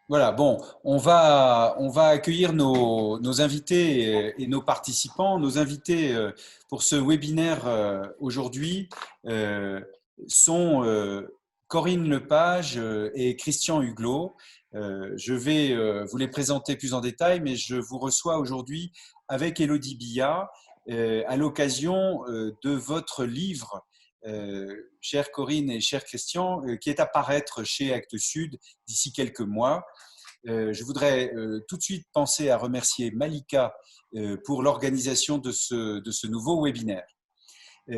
Voilà, bon, on va accueillir nos invités et nos participants. Nos invités pour ce webinaire aujourd'hui euh, sont Corinne Lepage et Christian Huglot. Je vais vous les présenter plus en détail, mais je vous reçois aujourd'hui avec Élodie Billat à l'occasion de votre livre, chère Corinne et cher Christian, qui est à paraître chez Actes Sud d'ici quelques mois. Je voudrais tout de suite penser à remercier Malika pour l'organisation de ce nouveau webinaire.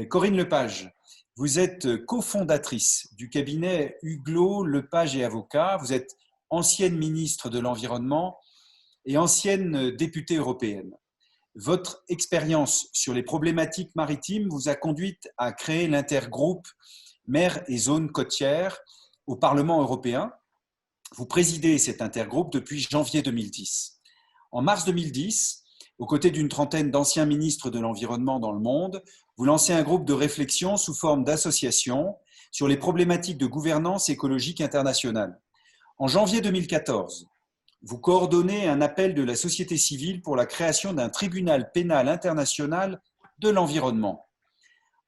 Corinne Lepage, vous êtes cofondatrice du cabinet Huglot, Lepage et Avocats. Vous êtes ancienne ministre de l'Environnement et ancienne députée européenne. Votre expérience sur les problématiques maritimes vous a conduite à créer l'intergroupe Mer et zones côtières au Parlement européen. Vous présidez cet intergroupe depuis janvier 2010. En mars 2010, aux côtés d'une trentaine d'anciens ministres de l'Environnement dans le monde, vous lancez un groupe de réflexion sous forme d'association sur les problématiques de gouvernance écologique internationale. En janvier 2014, vous coordonnez un appel de la société civile pour la création d'un tribunal pénal international de l'environnement.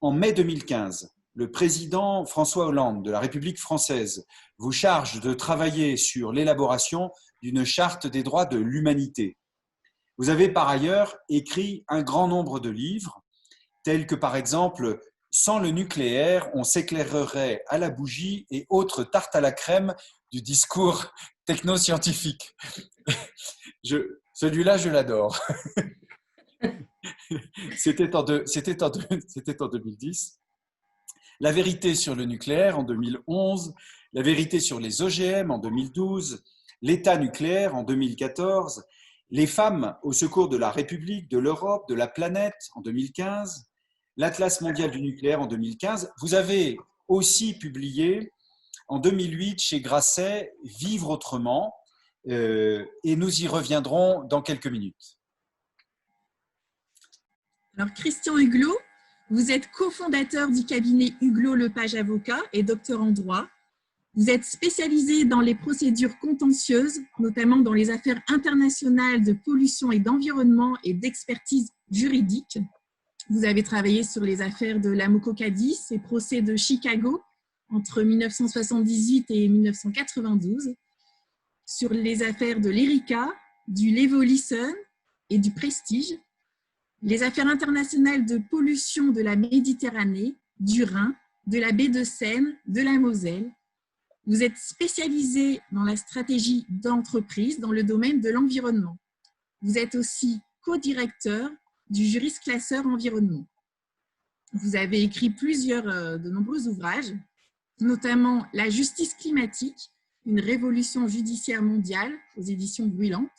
En mai 2015, le président François Hollande de la République française vous charge de travailler sur l'élaboration d'une charte des droits de l'humanité. Vous avez par ailleurs écrit un grand nombre de livres, tels que par exemple « Sans le nucléaire, on s'éclairerait à la bougie » et autres tartes à la crème du discours technoscientifique. Celui-là, je l'adore. C'était en 2010. La vérité sur le nucléaire en 2011, la vérité sur les OGM en 2012, l'état nucléaire en 2014, les femmes au secours de la République, de l'Europe, de la planète en 2015, l'Atlas mondial du nucléaire en 2015. Vous avez aussi publié en 2008 chez Grasset Vivre autrement, et nous y reviendrons dans quelques minutes. Alors, Christian Huglot, vous êtes cofondateur du cabinet Huglot Lepage Avocat et docteur en droit. Vous êtes spécialisé dans les procédures contentieuses, notamment dans les affaires internationales de pollution et d'environnement et d'expertise juridique. Vous avez travaillé sur les affaires de l'Amoco Cadiz et procès de Chicago entre 1978 et 1992, sur les affaires de l'Erika, du Levo-Listen et du Prestige, les affaires internationales de pollution de la Méditerranée, du Rhin, de la baie de Seine, de la Moselle. Vous êtes spécialisé dans la stratégie d'entreprise dans le domaine de l'environnement. Vous êtes aussi co-directeur du Juris Classeur Environnement. Vous avez écrit de nombreux ouvrages, notamment La justice climatique, une révolution judiciaire mondiale aux éditions Bruyantes,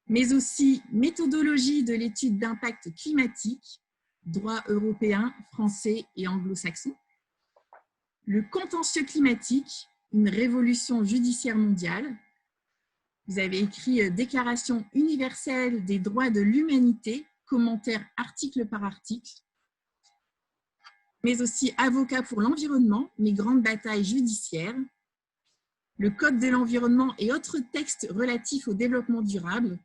mais aussi Méthodologie de l'étude d'impact climatique, droit européen, français et anglo-saxon, Le contentieux climatique, une révolution judiciaire mondiale. Vous avez écrit Déclaration universelle des droits de l'humanité, commentaires article par article, mais aussi Avocat pour l'environnement, mes grandes batailles judiciaires, le Code de l'environnement et autres textes relatifs au développement durable,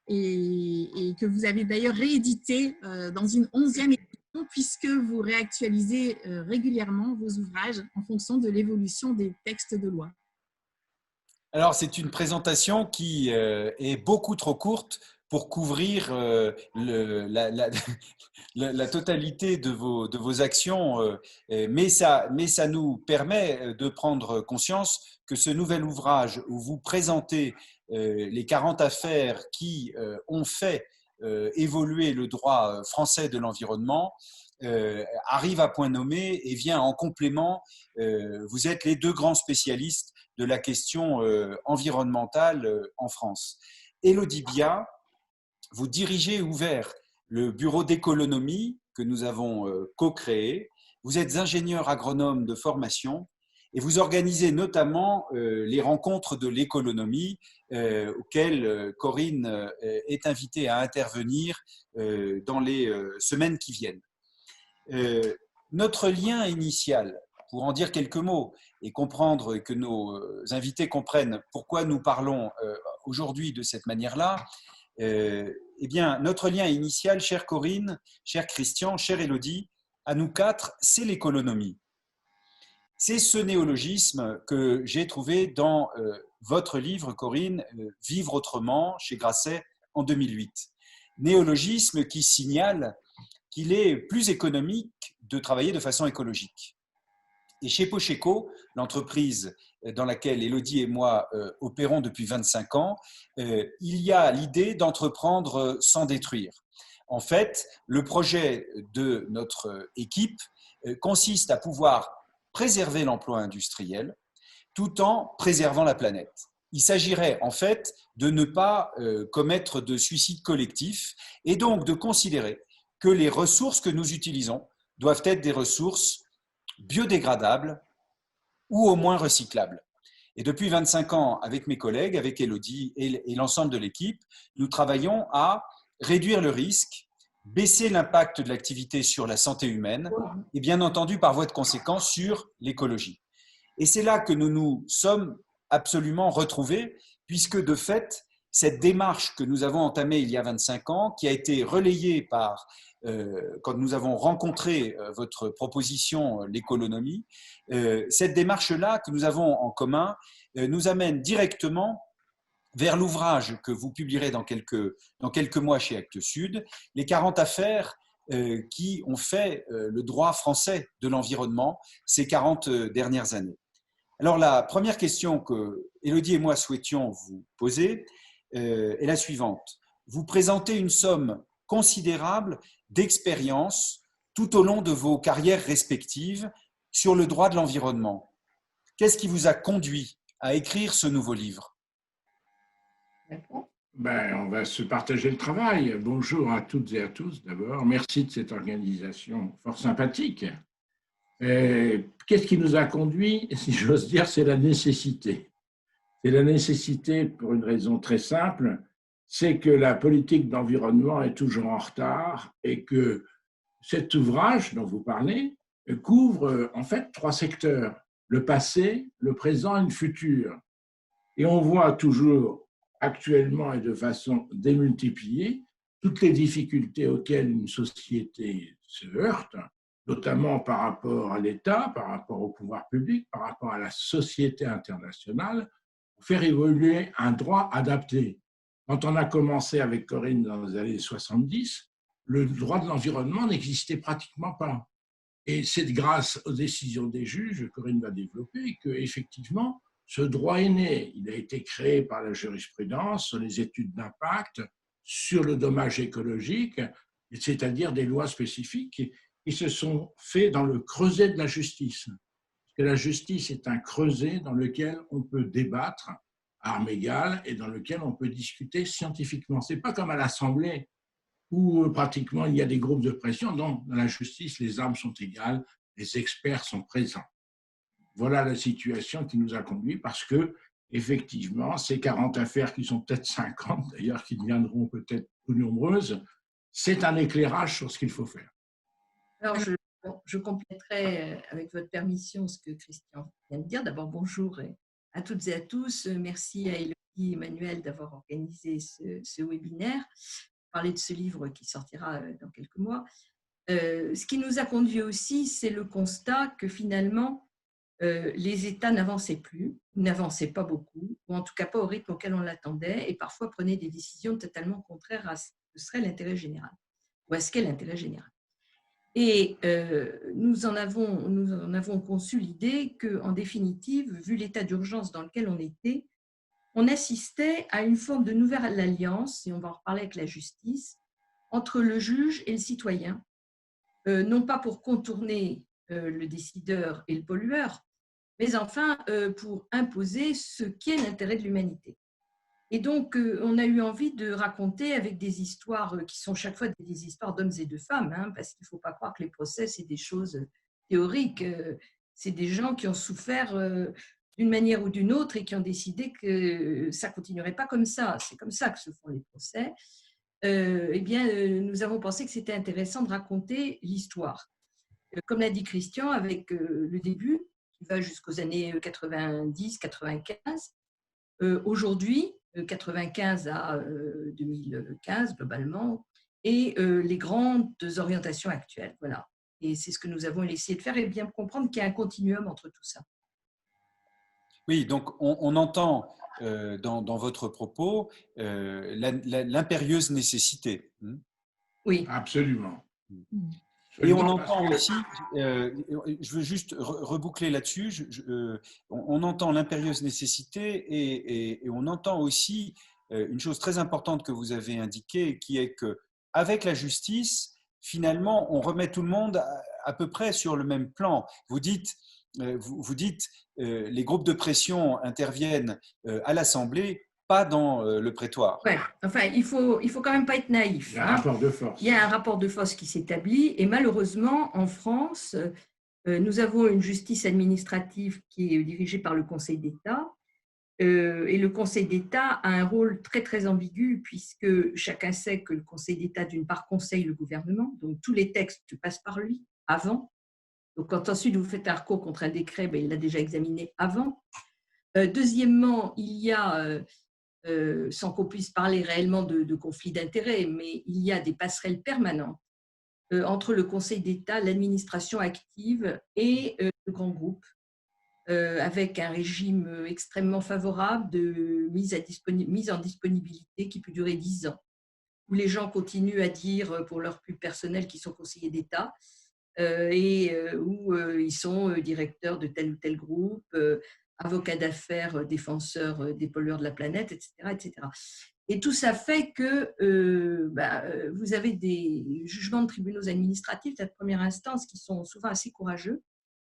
et que vous avez d'ailleurs réédité dans une 11e édition, puisque vous réactualisez régulièrement vos ouvrages en fonction de l'évolution des textes de loi. Alors, c'est une présentation qui est beaucoup trop courte pour couvrir la totalité de vos actions, mais ça nous permet de prendre conscience que ce nouvel ouvrage où vous présentez les 40 affaires qui ont fait évoluer le droit français de l'environnement arrive à point nommé et vient en complément. Vous êtes les deux grands spécialistes de la question environnementale en France. Élodie Billat, vous dirigez ouvert le bureau d'économie que nous avons co-créé. Vous êtes ingénieur agronome de formation et vous organisez notamment les rencontres de l'économie auxquelles Corinne est invitée à intervenir dans les semaines qui viennent. Notre lien initial pour en dire quelques mots et comprendre que nos invités comprennent pourquoi nous parlons aujourd'hui de cette manière-là, eh bien, notre lien initial, chère Corinne, cher Christian, chère Élodie, à nous quatre, c'est l'économie. C'est ce néologisme que j'ai trouvé dans votre livre, Corinne, Vivre autrement, chez Grasset, en 2008. Néologisme qui signale qu'il est plus économique de travailler de façon écologique. Et chez Pocheco, l'entreprise dans laquelle Élodie et moi opérons depuis 25 ans, il y a l'idée d'entreprendre sans détruire. En fait, le projet de notre équipe consiste à pouvoir préserver l'emploi industriel tout en préservant la planète. Il s'agirait en fait de ne pas commettre de suicide collectif et donc de considérer que les ressources que nous utilisons doivent être des ressources biodégradables ou au moins recyclables. Et depuis 25 ans, avec mes collègues, avec Élodie et l'ensemble de l'équipe, nous travaillons à réduire le risque, baisser l'impact de l'activité sur la santé humaine et bien entendu, par voie de conséquence, sur l'écologie. Et c'est là que nous nous sommes absolument retrouvés, puisque de fait, cette démarche que nous avons entamée il y a 25 ans, qui a été relayée par, quand nous avons rencontré votre proposition, l'économie, cette démarche-là que nous avons en commun nous amène directement vers l'ouvrage que vous publierez dans quelques mois chez Actes Sud, les 40 affaires qui ont fait le droit français de l'environnement ces 40 dernières années. Alors la première question que Élodie et moi souhaitions vous poser est la suivante. Vous présentez une somme considérable d'expérience tout au long de vos carrières respectives sur le droit de l'environnement. Qu'est-ce qui vous a conduit à écrire ce nouveau livre ? On va se partager le travail. Bonjour à toutes et à tous d'abord. Merci de cette organisation fort sympathique. Qu'est-ce qui nous a conduit, si j'ose dire, c'est la nécessité. C'est la nécessité pour une raison très simple, c'est que la politique d'environnement est toujours en retard et que cet ouvrage dont vous parlez couvre en fait 3 secteurs, le passé, le présent et le futur. Et on voit toujours actuellement et de façon démultipliée toutes les difficultés auxquelles une société se heurte, notamment par rapport à l'État, par rapport au pouvoir public, par rapport à la société internationale, pour faire évoluer un droit adapté. Quand on a commencé avec Corinne dans les années 70, le droit de l'environnement n'existait pratiquement pas. Et c'est grâce aux décisions des juges, Corinne va développer, qu'effectivement, ce droit est né. Il a été créé par la jurisprudence sur les études d'impact, sur le dommage écologique, c'est-à-dire des lois spécifiques qui se sont faites dans le creuset de la justice. Parce que la justice est un creuset dans lequel on peut débattre à armes égales et dans lequel on peut discuter scientifiquement. Ce n'est pas comme à l'Assemblée où pratiquement il y a des groupes de pression. Non, dans la justice, les armes sont égales, les experts sont présents. Voilà la situation qui nous a conduits parce que, effectivement, ces 40 affaires qui sont peut-être 50, d'ailleurs, qui deviendront peut-être plus nombreuses, c'est un éclairage sur ce qu'il faut faire. Alors, je compléterai avec votre permission ce que Christian vient de dire. D'abord, bonjour à toutes et à tous. Merci à Élodie et Emmanuel d'avoir organisé ce webinaire, parler de ce livre qui sortira dans quelques mois. Ce qui nous a conduit aussi, c'est le constat que finalement, les États n'avançaient plus, n'avançaient pas beaucoup, ou en tout cas pas au rythme auquel on l'attendait, et parfois prenaient des décisions totalement contraires à ce que serait l'intérêt général, ou à ce qu'est l'intérêt général. Et nous en avons conçu l'idée qu'en définitive, vu l'état d'urgence dans lequel on était, on assistait à une forme de nouvelle alliance, et on va en reparler avec la justice, entre le juge et le citoyen, non pas pour contourner le décideur et le pollueur, mais enfin pour imposer ce qui est l'intérêt de l'humanité. Et donc, on a eu envie de raconter avec des histoires qui sont chaque fois des histoires d'hommes et de femmes, hein, parce qu'il ne faut pas croire que les procès, c'est des choses théoriques. C'est des gens qui ont souffert d'une manière ou d'une autre et qui ont décidé que ça ne continuerait pas comme ça. C'est comme ça que se font les procès. Eh bien, nous avons pensé que c'était intéressant de raconter l'histoire. Comme l'a dit Christian, avec le début, qui va jusqu'aux années 90, 95. Aujourd'hui, 95 à 2015 globalement, et les grandes orientations actuelles. Voilà. Et c'est ce que nous avons essayé de faire et bien comprendre qu'il y a un continuum entre tout ça. Oui, donc on entend dans votre propos l'impérieuse nécessité. Oui. Absolument. Et on entend aussi, je veux juste reboucler là-dessus, on entend l'impérieuse nécessité et on entend aussi une chose très importante que vous avez indiquée, qui est qu'avec la justice, finalement, on remet tout le monde à peu près sur le même plan. Vous dites, les groupes de pression interviennent à l'Assemblée, pas dans le prétoire. Ouais. Enfin, il faut quand même pas être naïf. Il y a un rapport de force. Il y a un rapport de force qui s'établit et malheureusement, en France, nous avons une justice administrative qui est dirigée par le Conseil d'État. Et le Conseil d'État a un rôle très, très ambigu puisque chacun sait que le Conseil d'État, d'une part, conseille le gouvernement. Donc, tous les textes passent par lui avant. Donc, quand ensuite vous faites un recours contre un décret, il l'a déjà examiné avant. Deuxièmement, il y a, sans qu'on puisse parler réellement de conflit d'intérêts, mais il y a des passerelles permanentes entre le Conseil d'État, l'administration active et le grand groupe, avec un régime extrêmement favorable de mise en disponibilité qui peut durer 10 ans, où les gens continuent à dire pour leur pub personnel qu'ils sont conseillers d'État et où ils sont directeurs de tel ou tel groupe, avocats d'affaires, défenseurs des pollueurs de la planète, etc., etc. Et tout ça fait que vous avez des jugements de tribunaux administratifs de première instance qui sont souvent assez courageux,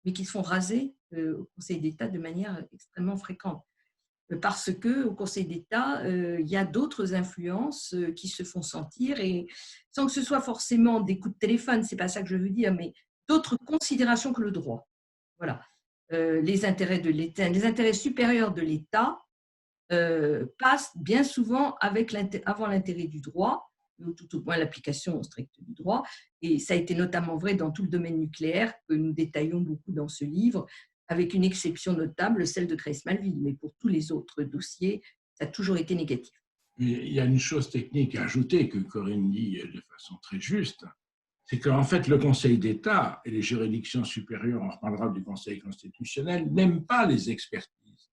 mais qui se font raser au Conseil d'État de manière extrêmement fréquente. Parce qu'au Conseil d'État, il y a d'autres influences qui se font sentir, et sans que ce soit forcément des coups de téléphone, ce n'est pas ça que je veux dire, mais d'autres considérations que le droit. Voilà. Les intérêts de l'État, les intérêts supérieurs de l'État passent bien souvent avant l'intérêt du droit, ou tout au moins l'application stricte du droit. Et ça a été notamment vrai dans tout le domaine nucléaire, que nous détaillons beaucoup dans ce livre, avec une exception notable, celle de Grace Malville. Mais pour tous les autres dossiers, ça a toujours été négatif. Il y a une chose technique à ajouter que Corinne dit de façon très juste, c'est qu'en fait, le Conseil d'État et les juridictions supérieures, on reparlera du Conseil constitutionnel, n'aiment pas les expertises.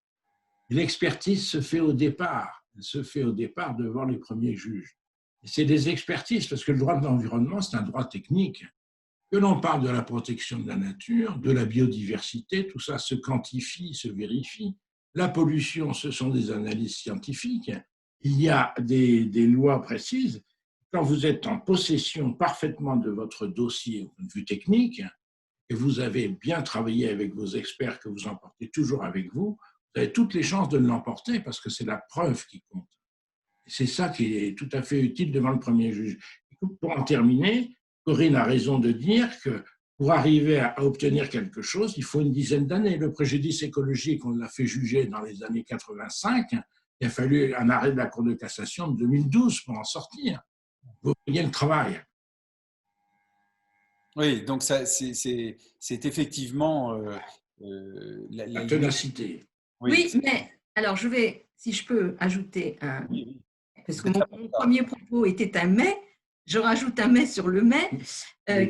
L'expertise se fait au départ. Elle se fait au départ devant les premiers juges. C'est des expertises, parce que le droit de l'environnement, c'est un droit technique. Que l'on parle de la protection de la nature, de la biodiversité, tout ça se quantifie, se vérifie. La pollution, ce sont des analyses scientifiques. Il y a des lois précises. Quand vous êtes en possession parfaitement de votre dossier au point de vue technique, et vous avez bien travaillé avec vos experts que vous emportez toujours avec vous, vous avez toutes les chances de l'emporter parce que c'est la preuve qui compte. C'est ça qui est tout à fait utile devant le premier juge. Pour en terminer, Corinne a raison de dire que pour arriver à obtenir quelque chose, il faut une dizaine d'années. Le préjudice écologique, on l'a fait juger dans les années 85. Il a fallu un arrêt de la Cour de cassation de 2012 pour en sortir. Vous voyez le travail. Oui, donc c'est effectivement la ténacité. Oui, mais alors je vais, si je peux ajouter un… Oui. Parce que mon premier propos était un mais, je rajoute un mais sur le mais,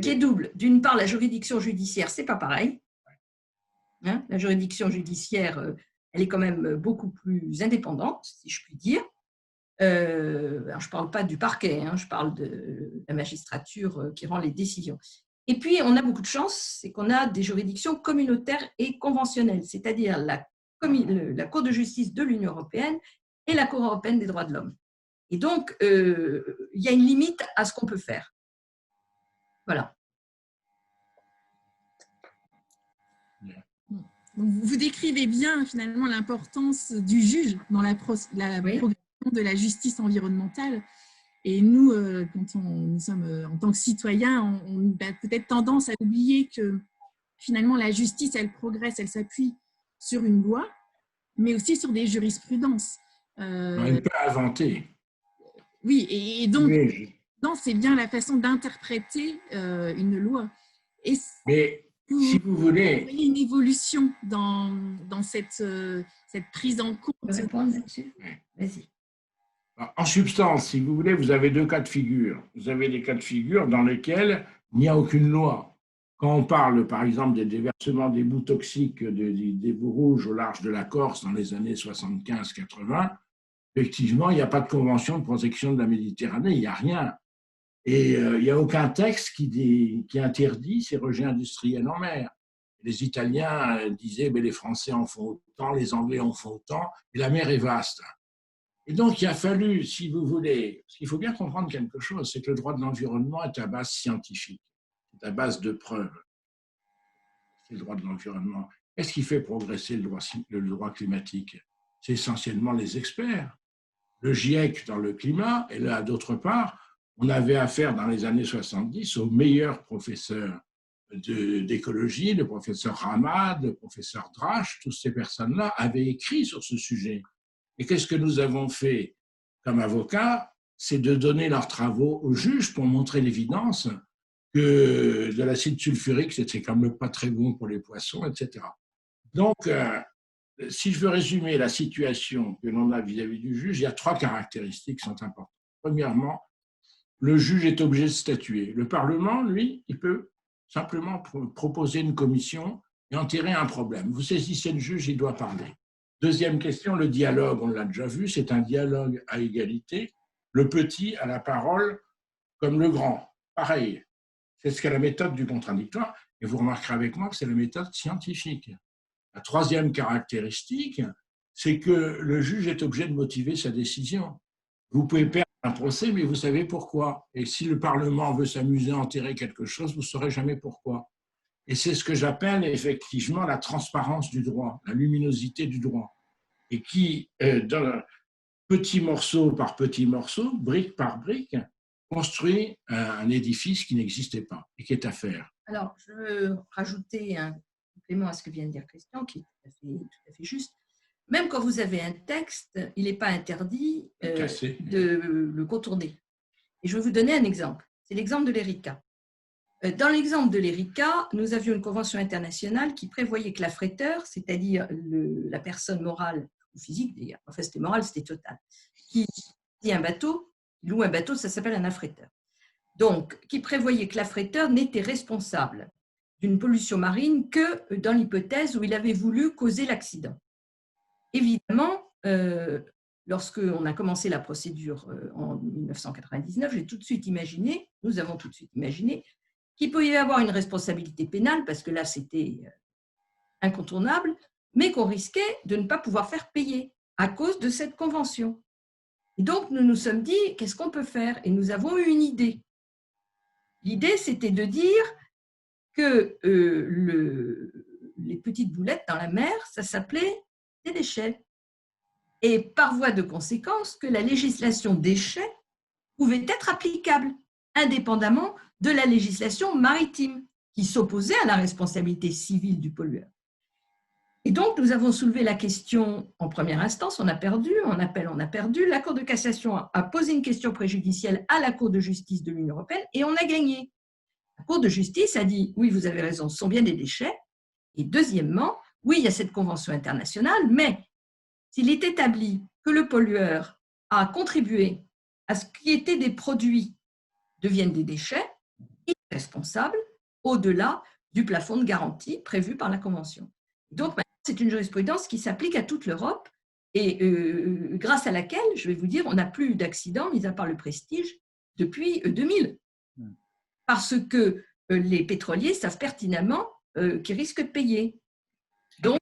qui est double. D'une part, la juridiction judiciaire, c'est pas pareil. Hein, la juridiction judiciaire, elle est quand même beaucoup plus indépendante, si je puis dire. Alors je ne parle pas du parquet, hein, je parle de la magistrature qui rend les décisions. Et puis, on a beaucoup de chance, c'est qu'on a des juridictions communautaires et conventionnelles, c'est-à-dire la Cour de justice de l'Union européenne et la Cour européenne des droits de l'homme. Et donc, il y a une limite à ce qu'on peut faire. Voilà. Vous décrivez bien finalement l'importance du juge dans la progression de la justice environnementale. Et nous, quand nous sommes en tant que citoyens, on a peut-être tendance à oublier que finalement la justice, elle progresse, elle s'appuie sur une loi, mais aussi sur des jurisprudences. Elle peut inventer. Oui, et donc, c'est bien la façon d'interpréter une loi. Mais Si vous voulez… Vous voyez une évolution dans cette prise en compte. Je peux répondre là-dessus? Vas-y. En substance, si vous voulez, vous avez deux cas de figure. Vous avez des cas de figure dans lesquels il n'y a aucune loi. Quand on parle, par exemple, des déversements des boues toxiques des boues rouges au large de la Corse dans les années 75-80, effectivement, il n'y a pas de convention de protection de la Méditerranée, il n'y a rien. Et il n'y a aucun texte qui interdit ces rejets industriels en mer. Les Italiens disaient, mais les Français en font autant, les Anglais en font autant, et la mer est vaste. Et donc, il a fallu, si vous voulez, parce qu'il faut bien comprendre quelque chose, c'est que le droit de l'environnement est à base scientifique, c'est à base de preuves. C'est le droit de l'environnement. Qu'est-ce qui fait progresser le droit climatique? C'est essentiellement les experts. Le GIEC dans le climat, et là, d'autre part, on avait affaire dans les années 70 aux meilleurs professeurs d'écologie, le professeur Ramad, le professeur Drache, toutes ces personnes-là avaient écrit sur ce sujet. Et qu'est-ce que nous avons fait comme avocats? C'est de donner leurs travaux aux juges pour montrer l'évidence que de l'acide sulfurique, c'était quand même pas très bon pour les poissons, etc. Donc, si je veux résumer la situation que l'on a vis-à-vis du juge, il y a trois caractéristiques qui sont importantes. Premièrement, le juge est obligé de statuer. Le Parlement, lui, il peut simplement proposer une commission et enterrer un problème. Vous saisissez le juge, il doit parler. Deuxième question, le dialogue, on l'a déjà vu, c'est un dialogue à égalité. Le petit a la parole comme le grand. Pareil, c'est ce qu'est la méthode du contradictoire. Et vous remarquerez avec moi que c'est la méthode scientifique. La troisième caractéristique, c'est que le juge est obligé de motiver sa décision. Vous pouvez perdre un procès, mais vous savez pourquoi. Et si le Parlement veut s'amuser à enterrer quelque chose, vous ne saurez jamais pourquoi. Et c'est ce que j'appelle effectivement la transparence du droit, la luminosité du droit. Et qui, petit morceau par petit morceau, brique par brique, construit un édifice qui n'existait pas et qui est à faire. Alors, je veux rajouter un complément à ce que vient de dire Christian, qui est tout à fait juste. Même quand vous avez un texte, il n'est pas interdit de le contourner. Et je vais vous donner un exemple. C'est l'exemple de l'ERICA. Dans l'exemple de l'ERICA, nous avions une convention internationale qui prévoyait que l'affréteur, c'est-à-dire la personne morale ou physique, d'ailleurs, enfin c'était moral, c'était total, qui dit un bateau, loue un bateau, ça s'appelle un affréteur. Donc, qui prévoyait que l'affréteur n'était responsable d'une pollution marine que dans l'hypothèse où il avait voulu causer l'accident. Évidemment, lorsqu'on a commencé la procédure en 1999, nous avons tout de suite imaginé qu'il pouvait y avoir une responsabilité pénale, parce que là, c'était incontournable, mais qu'on risquait de ne pas pouvoir faire payer à cause de cette convention. Et donc, nous nous sommes dit, qu'est-ce qu'on peut faire? Et nous avons eu une idée. L'idée, c'était de dire que les petites boulettes dans la mer, ça s'appelait des déchets. Et par voie de conséquence, que la législation déchets pouvait être applicable, indépendamment de la législation maritime, qui s'opposait à la responsabilité civile du pollueur. Et donc, nous avons soulevé la question en première instance, on a perdu, en appel, on a perdu. La Cour de cassation a posé une question préjudicielle à la Cour de justice de l'Union européenne et on a gagné. La Cour de justice a dit, oui, vous avez raison, ce sont bien des déchets. Et deuxièmement, oui, il y a cette convention internationale, mais s'il est établi que le pollueur a contribué à ce qui était des produits deviennent des déchets, il est responsable au-delà du plafond de garantie prévu par la Convention. Donc, maintenant, c'est une jurisprudence qui s'applique à toute l'Europe et grâce à laquelle, je vais vous dire, on n'a plus d'accidents, mis à part le Prestige, depuis 2000. Parce que les pétroliers savent pertinemment qu'ils risquent de payer. Donc,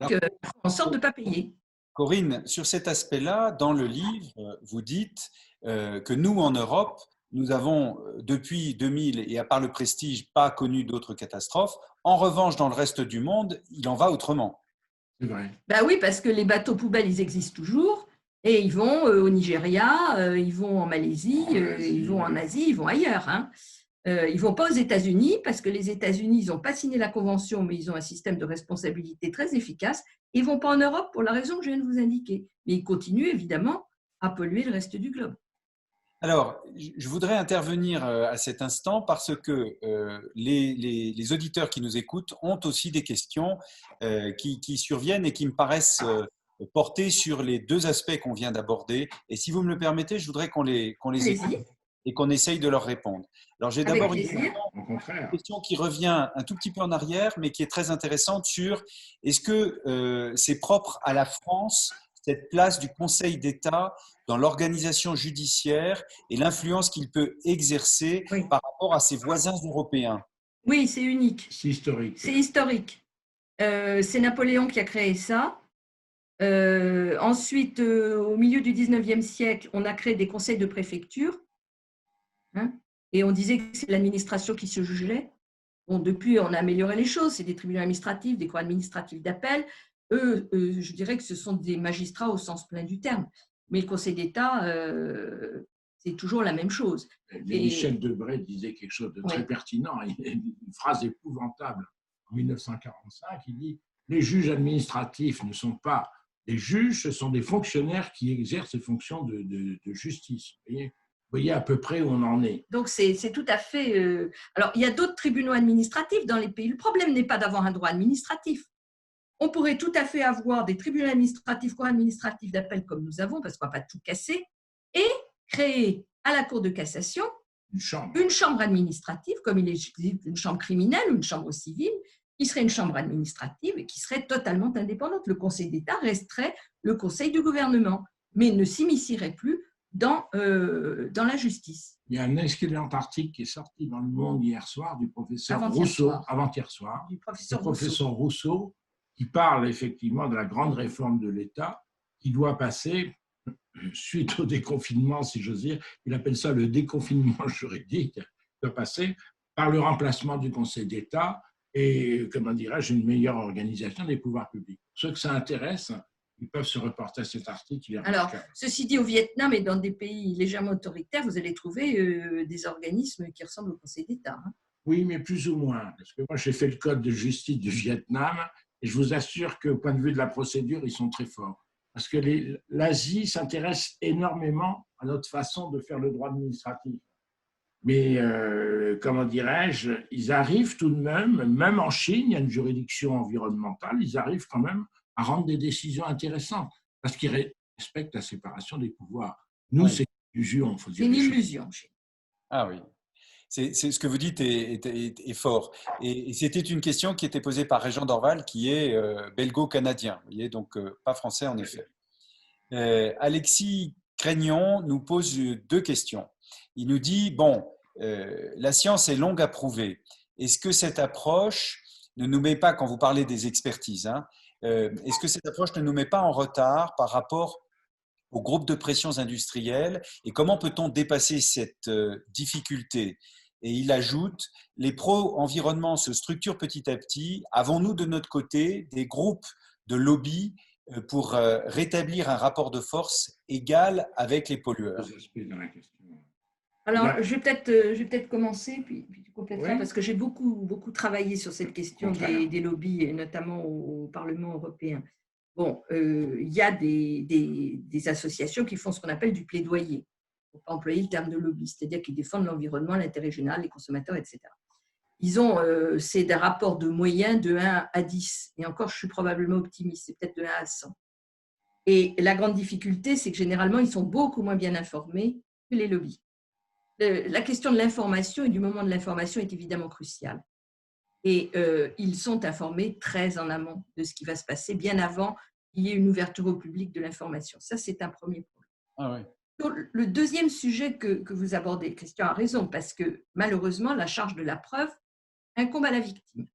en sorte de ne pas payer. Corinne, sur cet aspect-là, dans le livre, vous dites que nous, en Europe, nous avons, depuis 2000 et à part le Prestige, pas connu d'autres catastrophes. En revanche, dans le reste du monde, il en va autrement. C'est vrai. Ben oui, parce que les bateaux poubelles, ils existent toujours. Et ils vont au Nigeria, ils vont en Malaisie, ils vont en Asie, ils vont ailleurs. Hein. Ils ne vont pas aux États-Unis, parce que les États-Unis, ils n'ont pas signé la Convention, mais ils ont un système de responsabilité très efficace. Ils ne vont pas en Europe pour la raison que je viens de vous indiquer. Mais ils continuent évidemment à polluer le reste du globe. Alors, je voudrais intervenir à cet instant parce que les auditeurs qui nous écoutent ont aussi des questions qui surviennent et qui me paraissent porter sur les deux aspects qu'on vient d'aborder. Et si vous me le permettez, je voudrais qu'on les écoute Allez-y, et qu'on essaye de leur répondre. Alors, j'ai avec d'abord plaisir. Au contraire. question qui revient un tout petit peu en arrière, mais qui est très intéressante sur est-ce que c'est propre à la France, cette place du Conseil d'État dans l'organisation judiciaire et l'influence qu'il peut exercer Oui, par rapport à ses voisins européens? oui, c'est unique. C'est historique. C'est historique. C'est Napoléon qui a créé ça. Ensuite, au milieu du 19e siècle, on a créé des conseils de préfecture, hein, et on disait que c'est l'administration qui se jugeait. Bon, depuis, on a amélioré les choses. C'est des tribunaux administratifs, des cours administratifs d'appel. Eux, je dirais que ce sont des magistrats au sens plein du terme. Mais le Conseil d'État, c'est toujours la même chose. Mais Michel Debré disait quelque chose de très pertinent, une phrase épouvantable en 1945. Il dit « Les juges administratifs ne sont pas des juges, ce sont des fonctionnaires qui exercent ces fonctions de justice. » Vous voyez à peu près où on en est. Donc, c'est tout à fait… Alors, il y a d'autres tribunaux administratifs dans les pays. Le problème n'est pas d'avoir un droit administratif. On pourrait tout à fait avoir des tribunaux administratifs, cours administratifs d'appel comme nous avons, parce qu'on ne va pas tout casser, et créer à la Cour de cassation une chambre administrative, comme il existe une chambre criminelle ou une chambre civile, qui serait une chambre administrative et qui serait totalement indépendante. Le Conseil d'État resterait le conseil du gouvernement, mais ne s'immiscerait plus dans la justice. Il y a un excellent article qui est sorti dans Le Monde hier soir du professeur avant-hier soir, du professeur Rousseau, qui parle effectivement de la grande réforme de l'État qui doit passer, suite au déconfinement, si j'ose dire, il appelle ça le déconfinement juridique, doit passer par le remplacement du Conseil d'État et, comment dirais-je, une meilleure organisation des pouvoirs publics. Ceux que ça intéresse, ils peuvent se reporter à cet article. Alors, ceci dit, au Vietnam et dans des pays légèrement autoritaires, vous allez trouver des organismes qui ressemblent au Conseil d'État. Hein. Oui, mais plus ou moins. Parce que moi, j'ai fait le code de justice du Vietnam et je vous assure qu'au point de vue de la procédure, ils sont très forts. Parce que l'Asie s'intéresse énormément à notre façon de faire le droit administratif. Mais, comment dirais-je, ils arrivent tout de même en Chine, il y a une juridiction environnementale, ils arrivent quand même à rendre des décisions intéressantes parce qu'ils respectent la séparation des pouvoirs. Nous, c'est une illusion. C'est une illusion. Ah oui. C'est ce que vous dites est fort. Et c'était une question qui était posée par Régent Dorval, qui est belgo-canadien, vous voyez, donc pas français en effet. Alexis Crégnon nous pose deux questions. Il nous dit, bon, la science est longue à prouver. Est-ce que cette approche ne nous met pas, quand vous parlez des expertises, hein, est-ce que cette approche ne nous met pas en retard par rapport aux groupes de pressions industrielles et comment peut-on dépasser cette difficulté? Et il ajoute, les pro-environnement se structurent petit à petit. Avons-nous de notre côté des groupes de lobby pour rétablir un rapport de force égal avec les pollueurs? Alors, je vais peut-être commencer, puis tu compléteras, parce que j'ai beaucoup travaillé sur cette question des lobbies, et notamment au Parlement européen. Bon, il y a des associations qui font ce qu'on appelle du plaidoyer, pour ne pas employer le terme de lobby, c'est-à-dire qu'ils défendent l'environnement, l'intérêt général, les consommateurs, etc. C'est des rapports de moyens de 1 à 10, et encore, je suis probablement optimiste, c'est peut-être de 1 à 100. Et la grande difficulté, c'est que généralement, ils sont beaucoup moins bien informés que les lobbies. La question de l'information et du moment de l'information est évidemment cruciale. Et ils sont informés très en amont de ce qui va se passer, bien avant qu'il y ait une ouverture au public de l'information. Ça, c'est un premier problème. Ah oui. Donc, le deuxième sujet que vous abordez, Christian a raison, parce que malheureusement, la charge de la preuve incombe à la victime.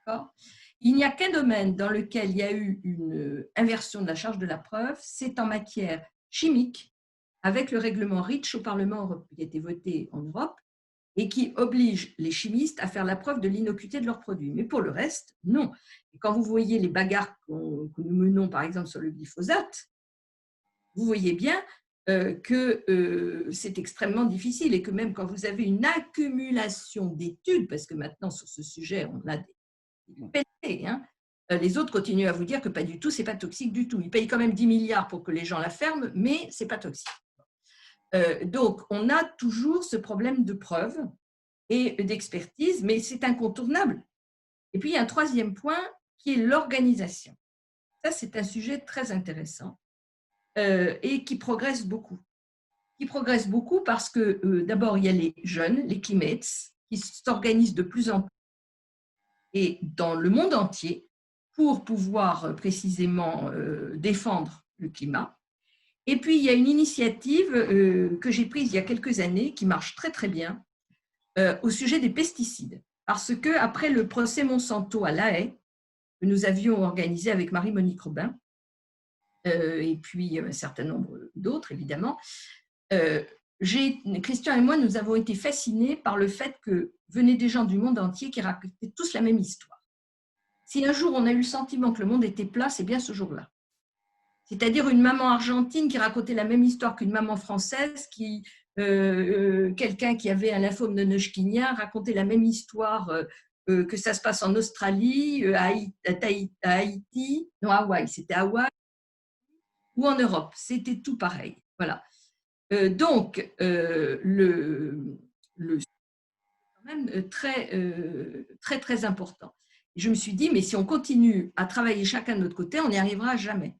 D'accord ? Il n'y a qu'un domaine dans lequel il y a eu une inversion de la charge de la preuve, c'est en matière chimique, avec le règlement REACH au Parlement européen, qui a été voté en Europe, et qui oblige les chimistes à faire la preuve de l'innocuité de leurs produits. Mais pour le reste, non. Et quand vous voyez les bagarres que nous menons, par exemple, sur le glyphosate, vous voyez bien que c'est extrêmement difficile et que même quand vous avez une accumulation d'études, parce que maintenant, sur ce sujet, on a des pétés, hein, les autres continuent à vous dire que pas du tout, c'est pas toxique du tout. Ils payent quand même 10 milliards pour que les gens la ferment, mais c'est pas toxique. Donc, on a toujours ce problème de preuve et d'expertise, mais c'est incontournable. Et puis, il y a un troisième point qui est l'organisation. Ça, c'est un sujet très intéressant et qui progresse beaucoup. Qui progresse beaucoup parce que, d'abord, il y a les jeunes, les climates, qui s'organisent de plus en plus et dans le monde entier pour pouvoir précisément défendre le climat. Et puis, il y a une initiative que j'ai prise il y a quelques années qui marche très, très bien au sujet des pesticides. Parce qu'après le procès Monsanto à La Haye, que nous avions organisé avec Marie-Monique Robin, et puis un certain nombre d'autres, évidemment, Christian et moi, nous avons été fascinés par le fait que venaient des gens du monde entier qui racontaient tous la même histoire. Si un jour on a eu le sentiment que le monde était plat, c'est bien ce jour-là. C'est-à-dire une maman argentine qui racontait la même histoire qu'une maman française, quelqu'un qui avait un lymphome de Hodgkinien racontait la même histoire que ça se passe en Australie, à Haïti, non, Hawaï, c'était Hawaï, ou en Europe, c'était tout pareil. Voilà. Donc, c'est quand même très, très important. Je me suis dit, mais si on continue à travailler chacun de notre côté, on n'y arrivera jamais.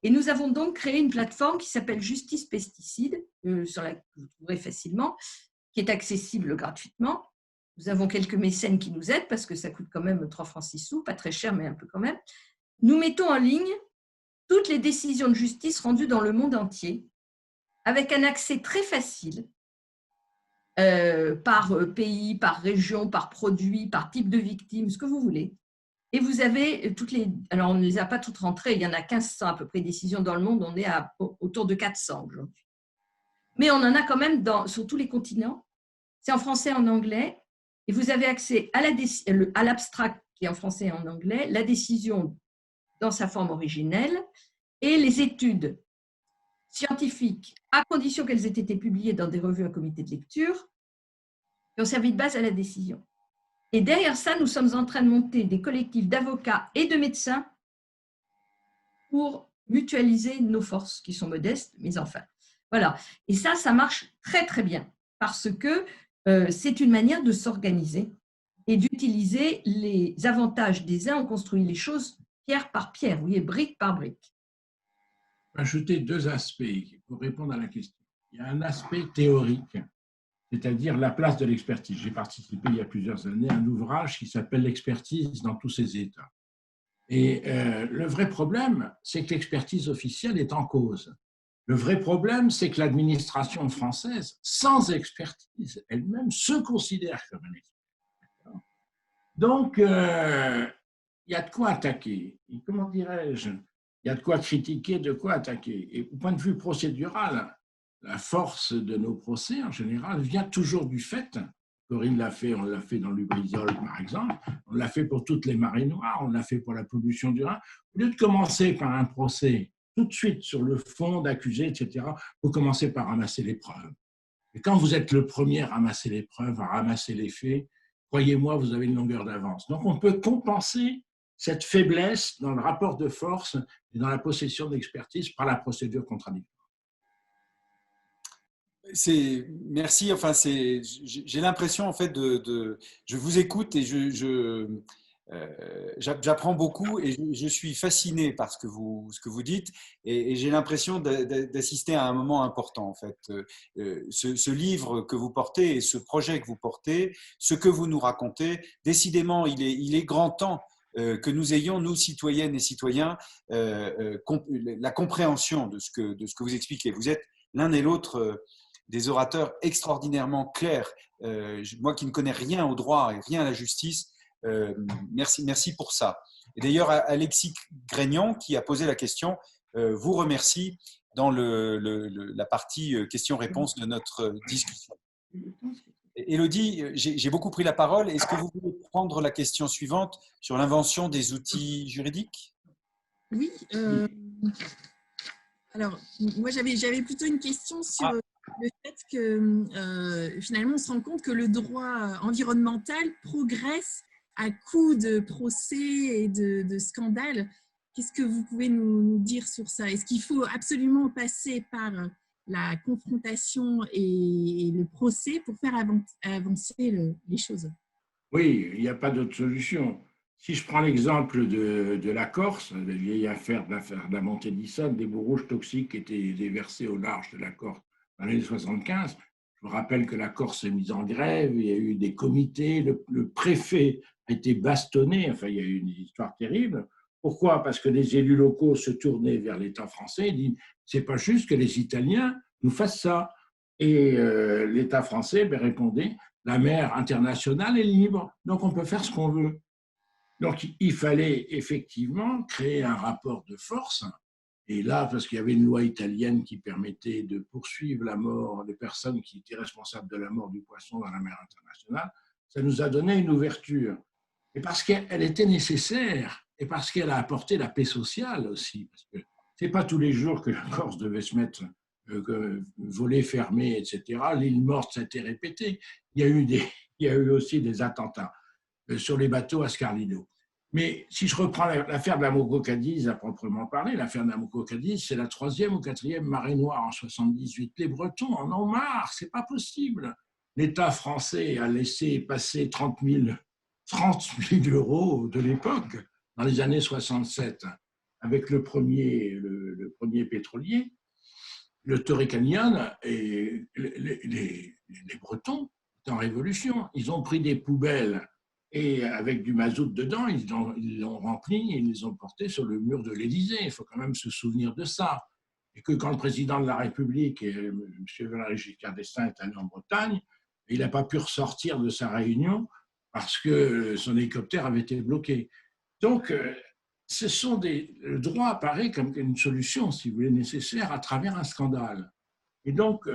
Et nous avons donc créé une plateforme qui s'appelle Justice Pesticides, sur laquelle vous trouverez facilement, qui est accessible gratuitement. Nous avons quelques mécènes qui nous aident parce que ça coûte quand même 3 francs 6 sous, pas très cher, mais un peu quand même. Nous mettons en ligne toutes les décisions de justice rendues dans le monde entier, avec un accès très facile par pays, par région, par produit, par type de victime, ce que vous voulez. Et vous avez toutes les… Alors, on ne les a pas toutes rentrées, il y en a 1500 à peu près décisions dans le monde, on est autour de 400 aujourd'hui. Mais on en a quand même sur tous les continents. C'est en français et en anglais. Et vous avez accès à l'abstract qui est en français et en anglais, la décision dans sa forme originelle et les études scientifiques, à condition qu'elles aient été publiées dans des revues à comité de lecture, qui ont servi de base à la décision. Et derrière ça, nous sommes en train de monter des collectifs d'avocats et de médecins pour mutualiser nos forces, qui sont modestes, mais enfin. Voilà. Et ça marche très, très bien, parce que c'est une manière de s'organiser et d'utiliser les avantages des uns. On construit les choses pierre par pierre, vous voyez, brique par brique. Ajouter 2 aspects pour répondre à la question. Il y a un aspect théorique, c'est-à-dire la place de l'expertise. J'ai participé il y a plusieurs années à un ouvrage qui s'appelle « L'expertise dans tous ses états ». Et le vrai problème, c'est que l'expertise officielle est en cause. Le vrai problème, c'est que l'administration française, sans expertise elle-même, se considère comme un expert. Donc, il y a de quoi attaquer. Et comment dirais-je ? Il y a de quoi critiquer, de quoi attaquer. Et au point de vue procédural, la force de nos procès, en général, vient toujours du fait, Corinne l'a fait, on l'a fait dans Lubrizol, par exemple, on l'a fait pour toutes les marées noires, on l'a fait pour la pollution du Rhin. Au lieu de commencer par un procès tout de suite sur le fond, d'accuser, etc., vous commencez par ramasser les preuves. Et quand vous êtes le premier à ramasser les preuves, à ramasser les faits, croyez-moi, vous avez une longueur d'avance. Donc, on peut compenser cette faiblesse dans le rapport de force et dans la possession d'expertise par la procédure contradictoire. Merci. Enfin, j'ai l'impression en fait je vous écoute et j'apprends beaucoup et je suis fasciné par ce que vous dites et j'ai l'impression d'assister à un moment important en fait. Ce livre que vous portez et ce projet que vous portez, ce que vous nous racontez, décidément, il est grand temps que nous ayons, nous, citoyennes et citoyens, la compréhension de ce que vous expliquez. Vous êtes l'un et l'autre des orateurs extraordinairement clairs. Moi qui ne connais rien au droit et rien à la justice, merci pour ça. Et d'ailleurs, Alexis Grignon, qui a posé la question, vous remercie dans la partie questions-réponses de notre discussion. Élodie, j'ai beaucoup pris la parole. Est-ce que vous voulez prendre la question suivante sur l'invention des outils juridiques ? Oui. Alors, moi, j'avais plutôt une question sur le fait que finalement, on se rend compte que le droit environnemental progresse à coups de procès et de scandales. Qu'est-ce que vous pouvez nous dire sur ça ? Est-ce qu'il faut absolument passer par la confrontation et le procès pour faire avancer les choses. Oui, il n'y a pas d'autre solution. Si je prends l'exemple de la Corse, la vieille affaire de la montée d'Issonne, des boues rouges toxiques qui étaient déversés au large de la Corse dans les années 75, je vous rappelle que la Corse s'est mise en grève, il y a eu des comités, le préfet a été bastonné, enfin il y a eu une histoire terrible. Pourquoi? Parce que les élus locaux se tournaient vers l'État français et disent c'est pas juste que les Italiens nous fassent ça. Et l'État français répondait la mer internationale est libre, donc on peut faire ce qu'on veut. Donc il fallait effectivement créer un rapport de force. Et là, parce qu'il y avait une loi italienne qui permettait de poursuivre la mort des personnes qui étaient responsables de la mort du poisson dans la mer internationale, ça nous a donné une ouverture. Et parce qu'elle était nécessaire, et parce qu'elle a apporté la paix sociale aussi. Parce que ce n'est pas tous les jours que la Corse devait se mettre volets fermés, etc. L'île morte, ça a été répété. Il y a eu aussi des attentats sur les bateaux à Scarlido. Mais si je reprends l'affaire de la Moco-Cadiz à proprement parler, l'affaire de la Moco-Cadiz, c'est la 3e ou 4e marée noire en 78. Les Bretons en ont marre, c'est pas possible. L'État français a laissé passer 30 000 euros de l'époque, dans les années 67, avec le premier pétrolier, le Torrey Canyon, et les Bretons étaient en révolution. Ils ont pris des poubelles et avec du mazout dedans, ils l'ont rempli et ils les ont portés sur le mur de l'Élysée. Il faut quand même se souvenir de ça. Et que quand le président de la République, M. Valéry Giscard d'Estaing, est allé en Bretagne, il n'a pas pu ressortir de sa réunion parce que son hélicoptère avait été bloqué. Donc, le droit apparaît comme une solution, si vous voulez, nécessaire à travers un scandale. Et donc,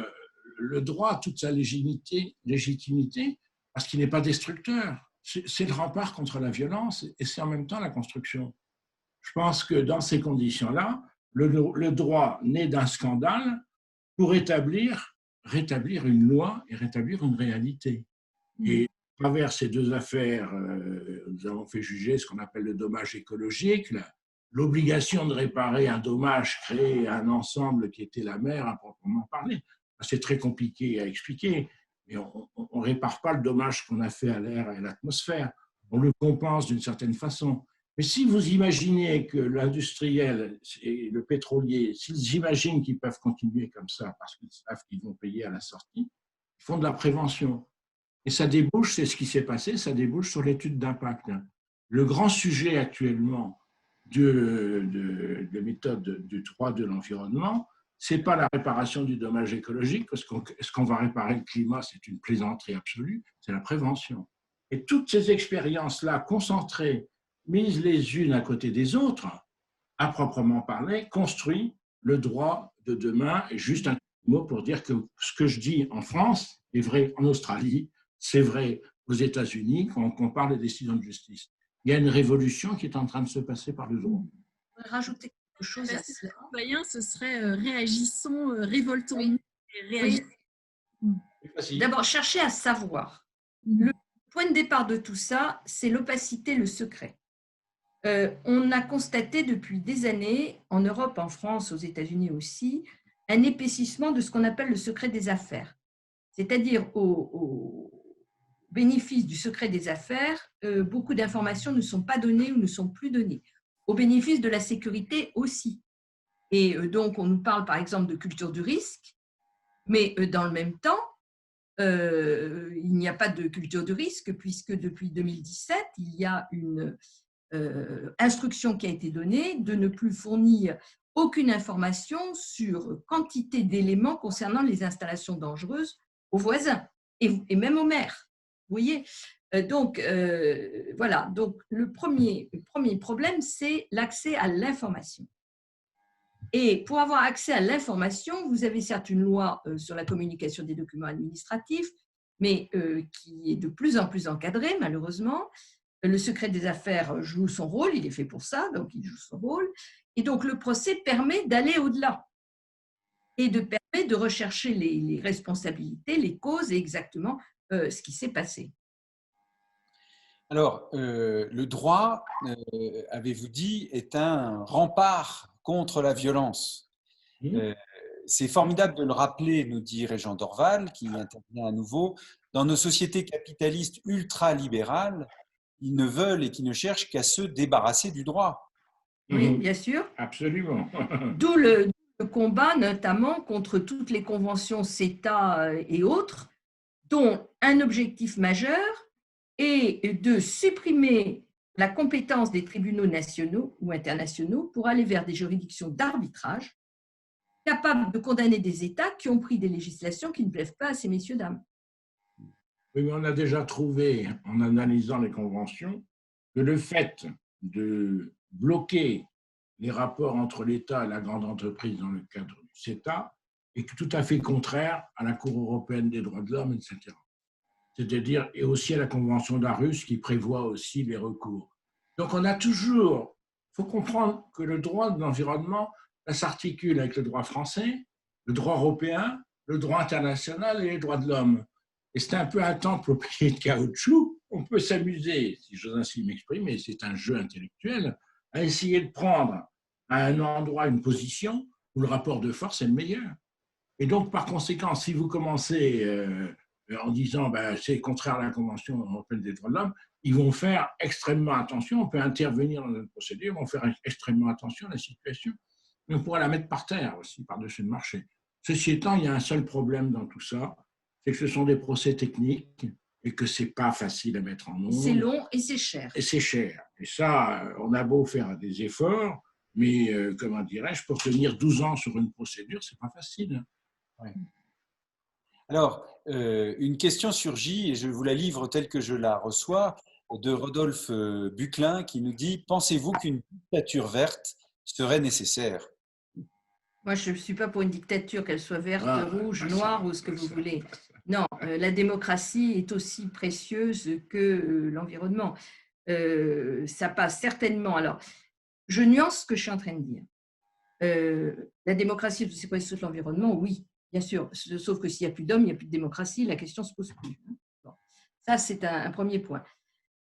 le droit a toute sa légitimité parce qu'il n'est pas destructeur. C'est le rempart contre la violence et c'est en même temps la construction. Je pense que dans ces conditions-là, le droit naît d'un scandale pour rétablir une loi et rétablir une réalité. Et à travers ces deux affaires, nous avons fait juger ce qu'on appelle le dommage écologique, l'obligation de réparer un dommage créé à un ensemble qui était la mer, à proprement parler. C'est très compliqué à expliquer, mais on ne répare pas le dommage qu'on a fait à l'air et à l'atmosphère. On le compense d'une certaine façon. Mais si vous imaginez que l'industriel et le pétrolier, s'ils imaginent qu'ils peuvent continuer comme ça parce qu'ils savent qu'ils vont payer à la sortie, ils font de la prévention. Et ça débouche, c'est ce qui s'est passé, ça débouche sur l'étude d'impact. Le grand sujet actuellement de méthode du droit de l'environnement, ce n'est pas la réparation du dommage écologique, parce qu'est-ce qu'on va réparer le climat, c'est une plaisanterie absolue, c'est la prévention. Et toutes ces expériences-là, concentrées, mises les unes à côté des autres, à proprement parler, construit le droit de demain. Et juste un mot pour dire que ce que je dis en France est vrai en Australie, c'est vrai aux États-Unis quand on compare les décisions de justice. Il y a une révolution qui est en train de se passer par le droit. Je voudrais rajouter quelque chose à cela. Ce serait réagissons, révoltons-nous. Oui. D'abord, chercher à savoir. Le point de départ de tout ça, c'est l'opacité, le secret. On a constaté depuis des années, en Europe, en France, aux États-Unis aussi, un épaississement de ce qu'on appelle le secret des affaires. C'est-à-dire au bénéfice du secret des affaires, beaucoup d'informations ne sont pas données ou ne sont plus données. Au bénéfice de la sécurité aussi. Et donc, on nous parle par exemple de culture du risque, mais dans le même temps, il n'y a pas de culture du risque puisque depuis 2017, il y a une instruction qui a été donnée de ne plus fournir aucune information sur quantité d'éléments concernant les installations dangereuses aux voisins et même aux maires. Vous voyez ? Donc, voilà. Donc, le premier problème, c'est l'accès à l'information. Et pour avoir accès à l'information, vous avez certes une loi sur la communication des documents administratifs, mais qui est de plus en plus encadrée, malheureusement. Le secret des affaires joue son rôle, il est fait pour ça, donc il joue son rôle. Et donc, le procès permet d'aller au-delà et permet de rechercher les responsabilités, les causes et exactement ce qui s'est passé. Alors, le droit, avez-vous dit, est un rempart contre la violence. c'est formidable de le rappeler, nous dit Régent Dorval, qui intervient à nouveau. Dans nos sociétés capitalistes ultra-libérales, ils ne veulent et qui ne cherchent qu'à se débarrasser du droit. Oui, bien sûr. Absolument. D'où le combat notamment contre toutes les conventions CETA et autres, dont un objectif majeur est de supprimer la compétence des tribunaux nationaux ou internationaux pour aller vers des juridictions d'arbitrage capables de condamner des États qui ont pris des législations qui ne plaisent pas à ces messieurs dames. Oui, mais on a déjà trouvé, en analysant les conventions, que le fait de bloquer les rapports entre l'État et la grande entreprise dans le cadre du CETA est tout à fait contraire à la Cour européenne des droits de l'homme, etc. C'est-à-dire, et aussi à la Convention d'Aarhus qui prévoit aussi les recours. Donc on a toujours, il faut comprendre que le droit de l'environnement, ça s'articule avec le droit français, le droit européen, le droit international et les droits de l'homme. Et c'est un peu un temple au pied de caoutchouc. On peut s'amuser, si j'ose ainsi m'exprimer, c'est un jeu intellectuel, à essayer de prendre à un endroit une position où le rapport de force est le meilleur. Et donc, par conséquent, si vous commencez en disant c'est contraire à la Convention européenne des droits de l'homme, ils vont faire extrêmement attention. On peut intervenir dans une procédure, ils vont faire extrêmement attention à la situation. Mais on pourra la mettre par terre aussi, par-dessus le marché. Ceci étant, il y a un seul problème dans tout ça, c'est que ce sont des procès techniques et que ce n'est pas facile à mettre en œuvre. C'est long et c'est cher. Et c'est cher. Et ça, on a beau faire des efforts, mais comment dirais-je, pour tenir 12 ans sur une procédure, ce n'est pas facile. Ouais. Alors, une question surgit, et je vous la livre telle que je la reçois, de Rodolphe Buclin, qui nous dit « Pensez-vous qu'une dictature verte serait nécessaire ?» Moi, je ne suis pas pour une dictature, qu'elle soit verte, rouge, noire ou ce que vous voulez. Non, la démocratie est aussi précieuse que l'environnement. Ça passe certainement. Alors, je nuance ce que je suis en train de dire. La démocratie, c'est précieux de l'environnement, oui, bien sûr. Sauf que s'il n'y a plus d'hommes, il n'y a plus de démocratie, la question ne se pose plus. Bon. Ça, c'est un premier point.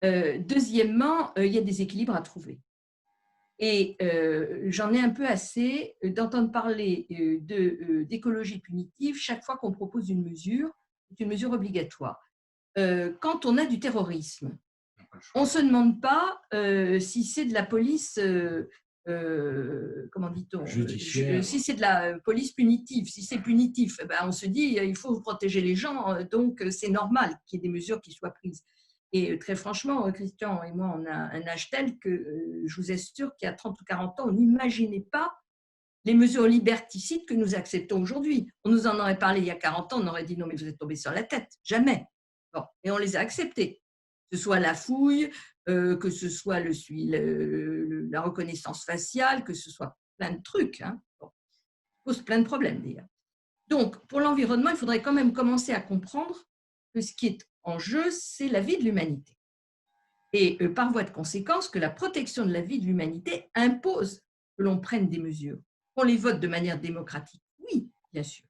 Deuxièmement, il y a des équilibres à trouver. Et j'en ai un peu assez d'entendre parler d'écologie punitive chaque fois qu'on propose une mesure obligatoire. Quand on a du terrorisme, on ne se demande pas si c'est de la police, comment dit-on, si c'est de la police punitive, si c'est punitif, on se dit il faut protéger les gens, donc c'est normal qu'il y ait des mesures qui soient prises. Et très franchement, Christian et moi, on a un âge tel que je vous assure qu'il y a 30 ou 40 ans, on n'imaginait pas les mesures liberticides que nous acceptons aujourd'hui. On nous en aurait parlé il y a 40 ans, on aurait dit non, mais vous êtes tombés sur la tête. Jamais. Bon. Et on les a acceptées. Que ce soit la fouille, que ce soit la reconnaissance faciale, que ce soit plein de trucs. Hein. Bon. Ça pose plein de problèmes d'ailleurs. Donc, pour l'environnement, il faudrait quand même commencer à comprendre que ce qui est en jeu, c'est la vie de l'humanité. Et par voie de conséquence, que la protection de la vie de l'humanité impose que l'on prenne des mesures. On les vote de manière démocratique, oui, bien sûr,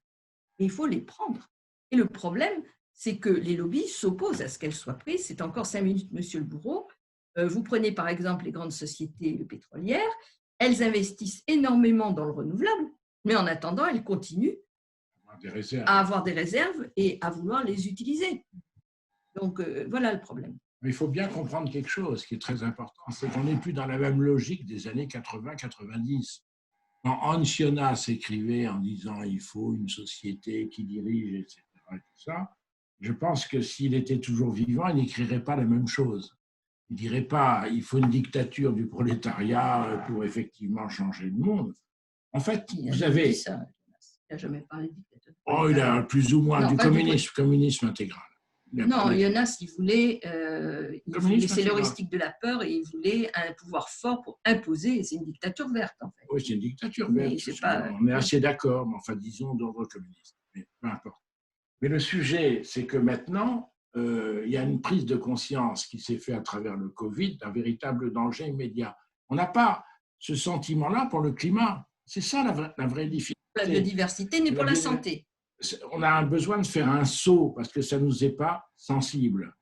mais il faut les prendre. Et le problème, c'est que les lobbies s'opposent à ce qu'elles soient prises. C'est encore 5 minutes, monsieur le bourreau. Vous prenez par exemple les grandes sociétés pétrolières, elles investissent énormément dans le renouvelable, mais en attendant, elles continuent à avoir des réserves et à vouloir les utiliser. Donc, voilà le problème. Mais il faut bien comprendre quelque chose qui est très important, c'est qu'on n'est plus dans la même logique des années 80-90. Quand Hans Jonas écrivait en disant « il faut une société qui dirige », etc., et tout ça, je pense que s'il était toujours vivant, il n'écrirait pas la même chose. Il ne dirait pas « il faut une dictature du prolétariat pour effectivement changer le monde ». En fait, vous avez… Il n'a jamais parlé de dictature. Oh, il a plus ou moins du communisme intégral. Non, Jonas, il voulait c'est l'heuristique de la peur et il voulait un pouvoir fort pour imposer. C'est une dictature verte, en fait. Oui, c'est une dictature verte. On est assez d'accord, mais enfin, disons d'ordre communiste. Mais peu importe. Mais le sujet, c'est que maintenant, il y a une prise de conscience qui s'est faite à travers le Covid d'un véritable danger immédiat. On n'a pas ce sentiment-là pour le climat. C'est ça la vraie difficulté. Pour la biodiversité, ni pour la santé. On a un besoin de faire un saut parce que ça ne nous est pas sensible.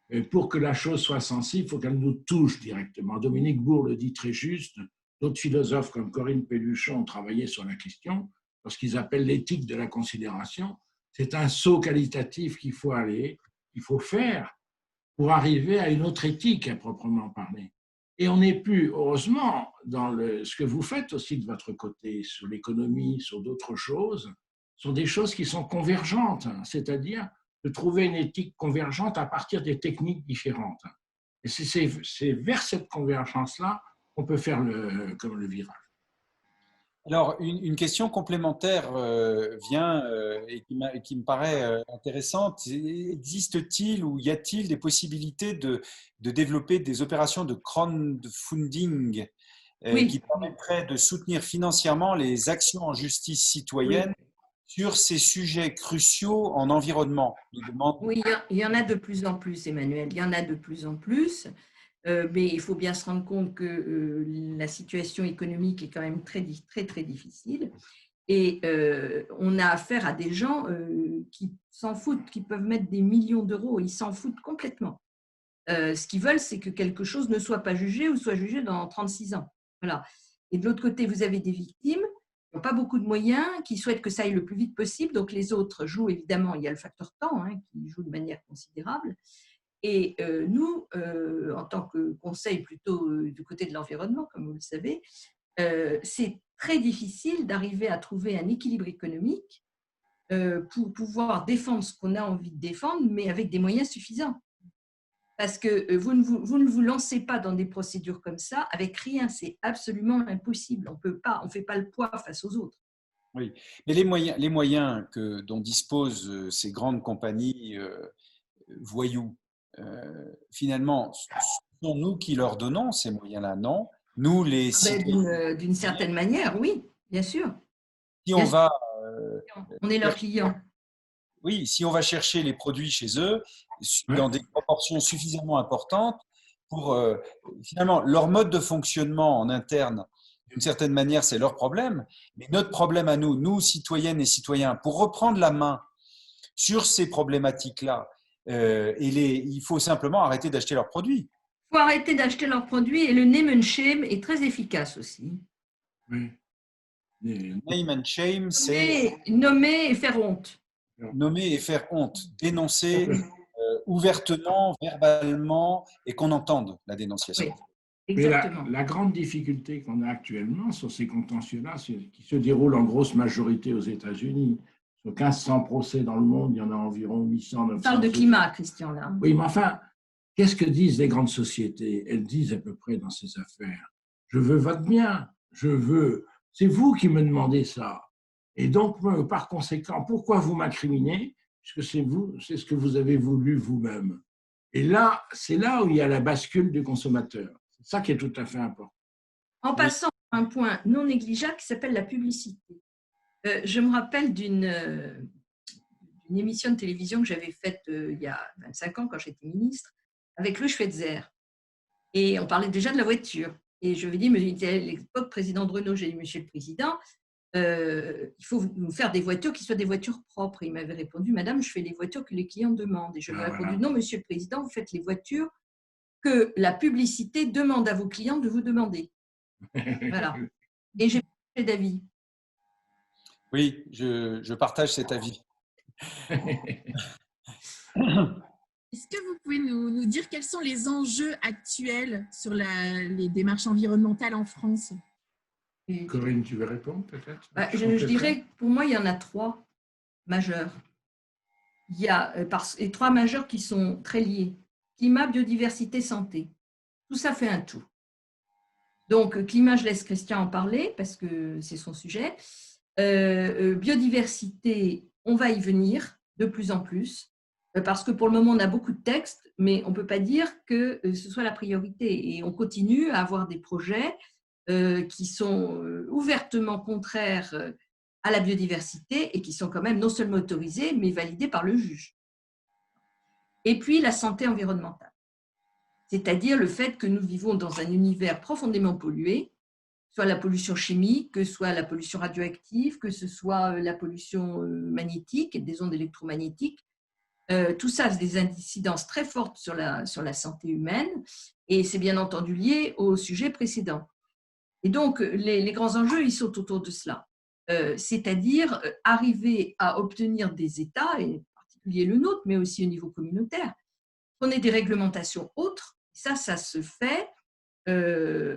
Et pour que la chose soit sensible, il faut qu'elle nous touche directement. Dominique Bourg le dit très juste. D'autres philosophes comme Corinne Pelluchon ont travaillé sur la question. dans ce qu'ils appellent l'éthique de la considération. C'est un saut qualitatif qu'il faut faire pour arriver à une autre éthique à proprement parler. Et on n'est plus, heureusement, dans ce que vous faites aussi de votre côté, sur l'économie, sur d'autres choses, sont des choses qui sont convergentes, c'est-à-dire de trouver une éthique convergente à partir des techniques différentes. Et c'est vers cette convergence-là qu'on peut faire le virage. Alors, une question complémentaire vient et qui me paraît intéressante. Existe-t-il ou y a-t-il des possibilités de développer des opérations de crowdfunding qui permettraient de soutenir financièrement les actions en justice citoyenne sur ces sujets cruciaux en environnement? Oui, il y en a de plus en plus, Emmanuel, il y en a de plus en plus. Mais il faut bien se rendre compte que la situation économique est quand même très, très, très difficile. Et on a affaire à des gens qui s'en foutent, qui peuvent mettre des millions d'euros, ils s'en foutent complètement. Ce qu'ils veulent, c'est que quelque chose ne soit pas jugé ou soit jugé dans 36 ans. Voilà. Et de l'autre côté, vous avez des victimes qui n'ont pas beaucoup de moyens, qui souhaitent que ça aille le plus vite possible. Donc les autres jouent, évidemment, il y a le facteur temps qui joue de manière considérable. Et nous, en tant que conseil plutôt du côté de l'environnement, comme vous le savez, c'est très difficile d'arriver à trouver un équilibre économique pour pouvoir défendre ce qu'on a envie de défendre, mais avec des moyens suffisants. Parce que vous ne vous lancez pas dans des procédures comme ça avec rien, c'est absolument impossible. On ne fait pas le poids face aux autres. Oui, mais les moyens dont disposent ces grandes compagnies voyous, finalement, ce sont nous qui leur donnons ces moyens-là, non? Nous, les citoyens. D'une certaine manière, oui, bien sûr. Si on va, on est leurs clients. Oui, si on va chercher les produits chez eux dans des proportions suffisamment importantes pour finalement leur mode de fonctionnement en interne, d'une certaine manière, c'est leur problème, mais notre problème à nous, citoyennes et citoyens, pour reprendre la main sur ces problématiques-là, il faut simplement arrêter d'acheter leurs produits. Il faut arrêter d'acheter leurs produits et le name and shame est très efficace aussi. Oui. Name and shame, c'est nommer et faire honte. Nommer et faire honte, dénoncer ouvertement, verbalement, et qu'on entende la dénonciation. Oui, exactement. Mais la grande difficulté qu'on a actuellement sur ces contentieux-là, qui se déroulent en grosse majorité aux États-Unis, sur 1500 procès dans le monde, il y en a environ 800, 900. On parle de climat, Christian, là. Oui, mais enfin, qu'est-ce que disent les grandes sociétés? Elles disent à peu près dans ces affaires, je veux votre bien, c'est vous qui me demandez ça. Et donc, par conséquent, pourquoi vous m'incriminez? Puisque c'est ce que vous avez voulu vous-même. Et là, c'est là où il y a la bascule du consommateur. C'est ça qui est tout à fait important. En passant à un point non négligeable qui s'appelle la publicité. Je me rappelle d'une émission de télévision que j'avais faite il y a 25 ans quand j'étais ministre, avec Louis Schweitzer. Et on parlait déjà de la voiture. Et je lui ai dit, mais il était à l'époque président de Renault, j'ai dit, monsieur le président, il faut nous faire des voitures qui soient des voitures propres. Et il m'avait répondu, madame, je fais les voitures que les clients demandent. Et je lui ai répondu, non, monsieur le président, vous faites les voitures que la publicité demande à vos clients de vous demander. Voilà. Et j'ai changé d'avis. Oui, je partage cet avis. Est-ce que vous pouvez nous dire quels sont les enjeux actuels sur les démarches environnementales en France? Corinne, tu veux répondre peut-être? Je dirais que pour moi, il y en a 3 majeurs. Il y a les 3 majeurs qui sont très liés. Climat, biodiversité, santé. Tout ça fait un tout. Donc, climat, je laisse Christian en parler parce que c'est son sujet. Biodiversité, on va y venir de plus en plus parce que pour le moment, on a beaucoup de textes, mais on ne peut pas dire que ce soit la priorité. Et on continue à avoir des projets qui sont ouvertement contraires à la biodiversité et qui sont quand même non seulement autorisés, mais validés par le juge. Et puis, la santé environnementale, c'est-à-dire le fait que nous vivons dans un univers profondément pollué, soit la pollution chimique, que ce soit la pollution radioactive, que ce soit la pollution magnétique, des ondes électromagnétiques. Tout ça, c'est des incidences très fortes sur la santé humaine et c'est bien entendu lié au sujet précédent. Et donc, les grands enjeux, ils sont autour de cela. c'est-à-dire arriver à obtenir des États, et en particulier le nôtre, mais aussi au niveau communautaire, qu'on ait des réglementations autres. Ça se fait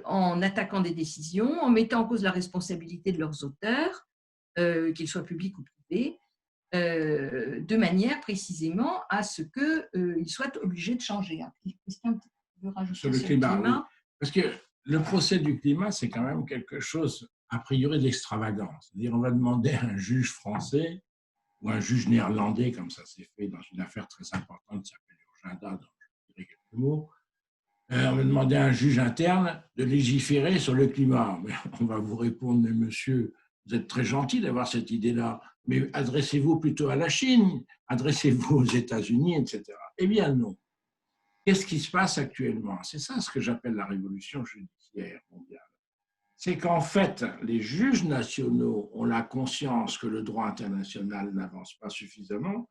en attaquant des décisions, en mettant en cause la responsabilité de leurs auteurs, qu'ils soient publics ou privés, de manière précisément à ce qu'ils soient obligés de changer. Christian, tu veux rajouter Sur le climat, oui. Parce que le procès du climat, c'est quand même quelque chose, a priori, d'extravagant. C'est-à-dire, on va demander à un juge français ou un juge néerlandais, comme ça s'est fait dans une affaire très importante qui s'appelle Urgenda, dont je dirai quelques mots, on va demander à un juge interne de légiférer sur le climat. Mais on va vous répondre, mais monsieur, vous êtes très gentil d'avoir cette idée-là, mais adressez-vous plutôt à la Chine, adressez-vous aux États-Unis, etc. Eh bien non. Qu'est-ce qui se passe actuellement? C'est ça ce que j'appelle la révolution judiciaire mondiale. C'est qu'en fait, les juges nationaux ont la conscience que le droit international n'avance pas suffisamment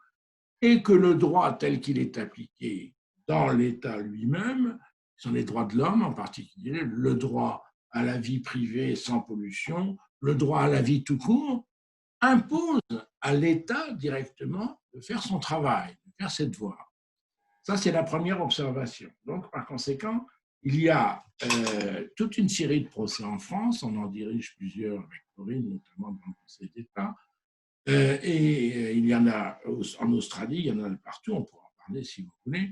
et que le droit tel qu'il est appliqué dans l'État lui-même, ce sont les droits de l'homme en particulier, le droit à la vie privée sans pollution, le droit à la vie tout court, impose à l'État directement de faire son travail, de faire ses devoirs. Ça, c'est la première observation. Donc, par conséquent, il y a toute une série de procès en France, on en dirige plusieurs avec Corinne, notamment dans le Conseil d'État, et il y en a en Australie, il y en a partout, on pourra en parler si vous voulez.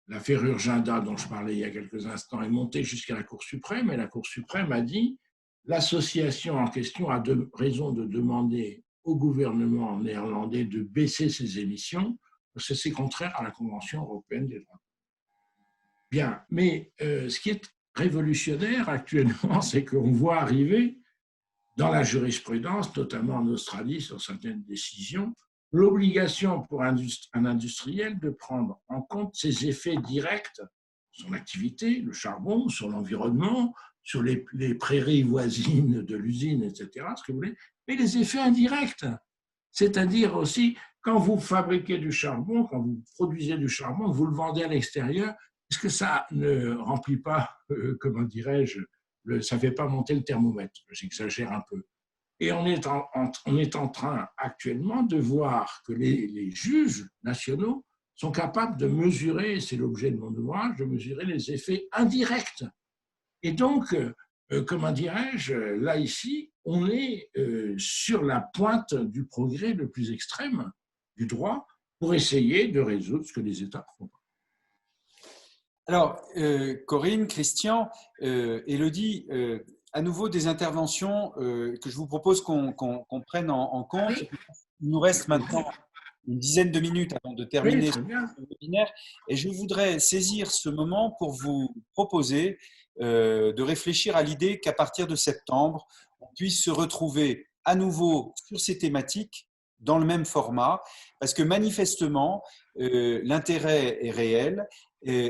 L'affaire Urgenda, dont je parlais il y a quelques instants, est montée jusqu'à la Cour suprême, et la Cour suprême a dit l'association en question a raison de demander au gouvernement néerlandais de baisser ses émissions, parce que c'est contraire à la Convention européenne des droits de l'homme. Bien, mais ce qui est révolutionnaire actuellement, c'est qu'on voit arriver dans la jurisprudence, notamment en Australie sur certaines décisions, l'obligation pour un industriel de prendre en compte ses effets directs sur son activité, le charbon, sur l'environnement, sur les prairies voisines de l'usine, etc., ce que vous voulez, mais les effets indirects. C'est-à-dire aussi, quand vous fabriquez du charbon, quand vous produisez du charbon, vous le vendez à l'extérieur, est-ce que ça ne remplit pas, comment dirais-je, ça ne fait pas monter le thermomètre? J'exagère un peu. Et on est en train actuellement de voir que les juges nationaux sont capables de mesurer, c'est l'objet de mon ouvrage, de mesurer les effets indirects. Et donc, comment dirais-je, là ici, on est sur la pointe du progrès le plus extrême du droit pour essayer de résoudre ce que les États font. Alors, Corinne, Christian, Élodie, à nouveau des interventions que je vous propose qu'on prenne en compte. Oui. Il nous reste maintenant une dizaine de minutes avant de terminer ce webinaire et je voudrais saisir ce moment pour vous proposer de réfléchir à l'idée qu'à partir de septembre, on puisse se retrouver à nouveau sur ces thématiques dans le même format parce que manifestement, l'intérêt est réel.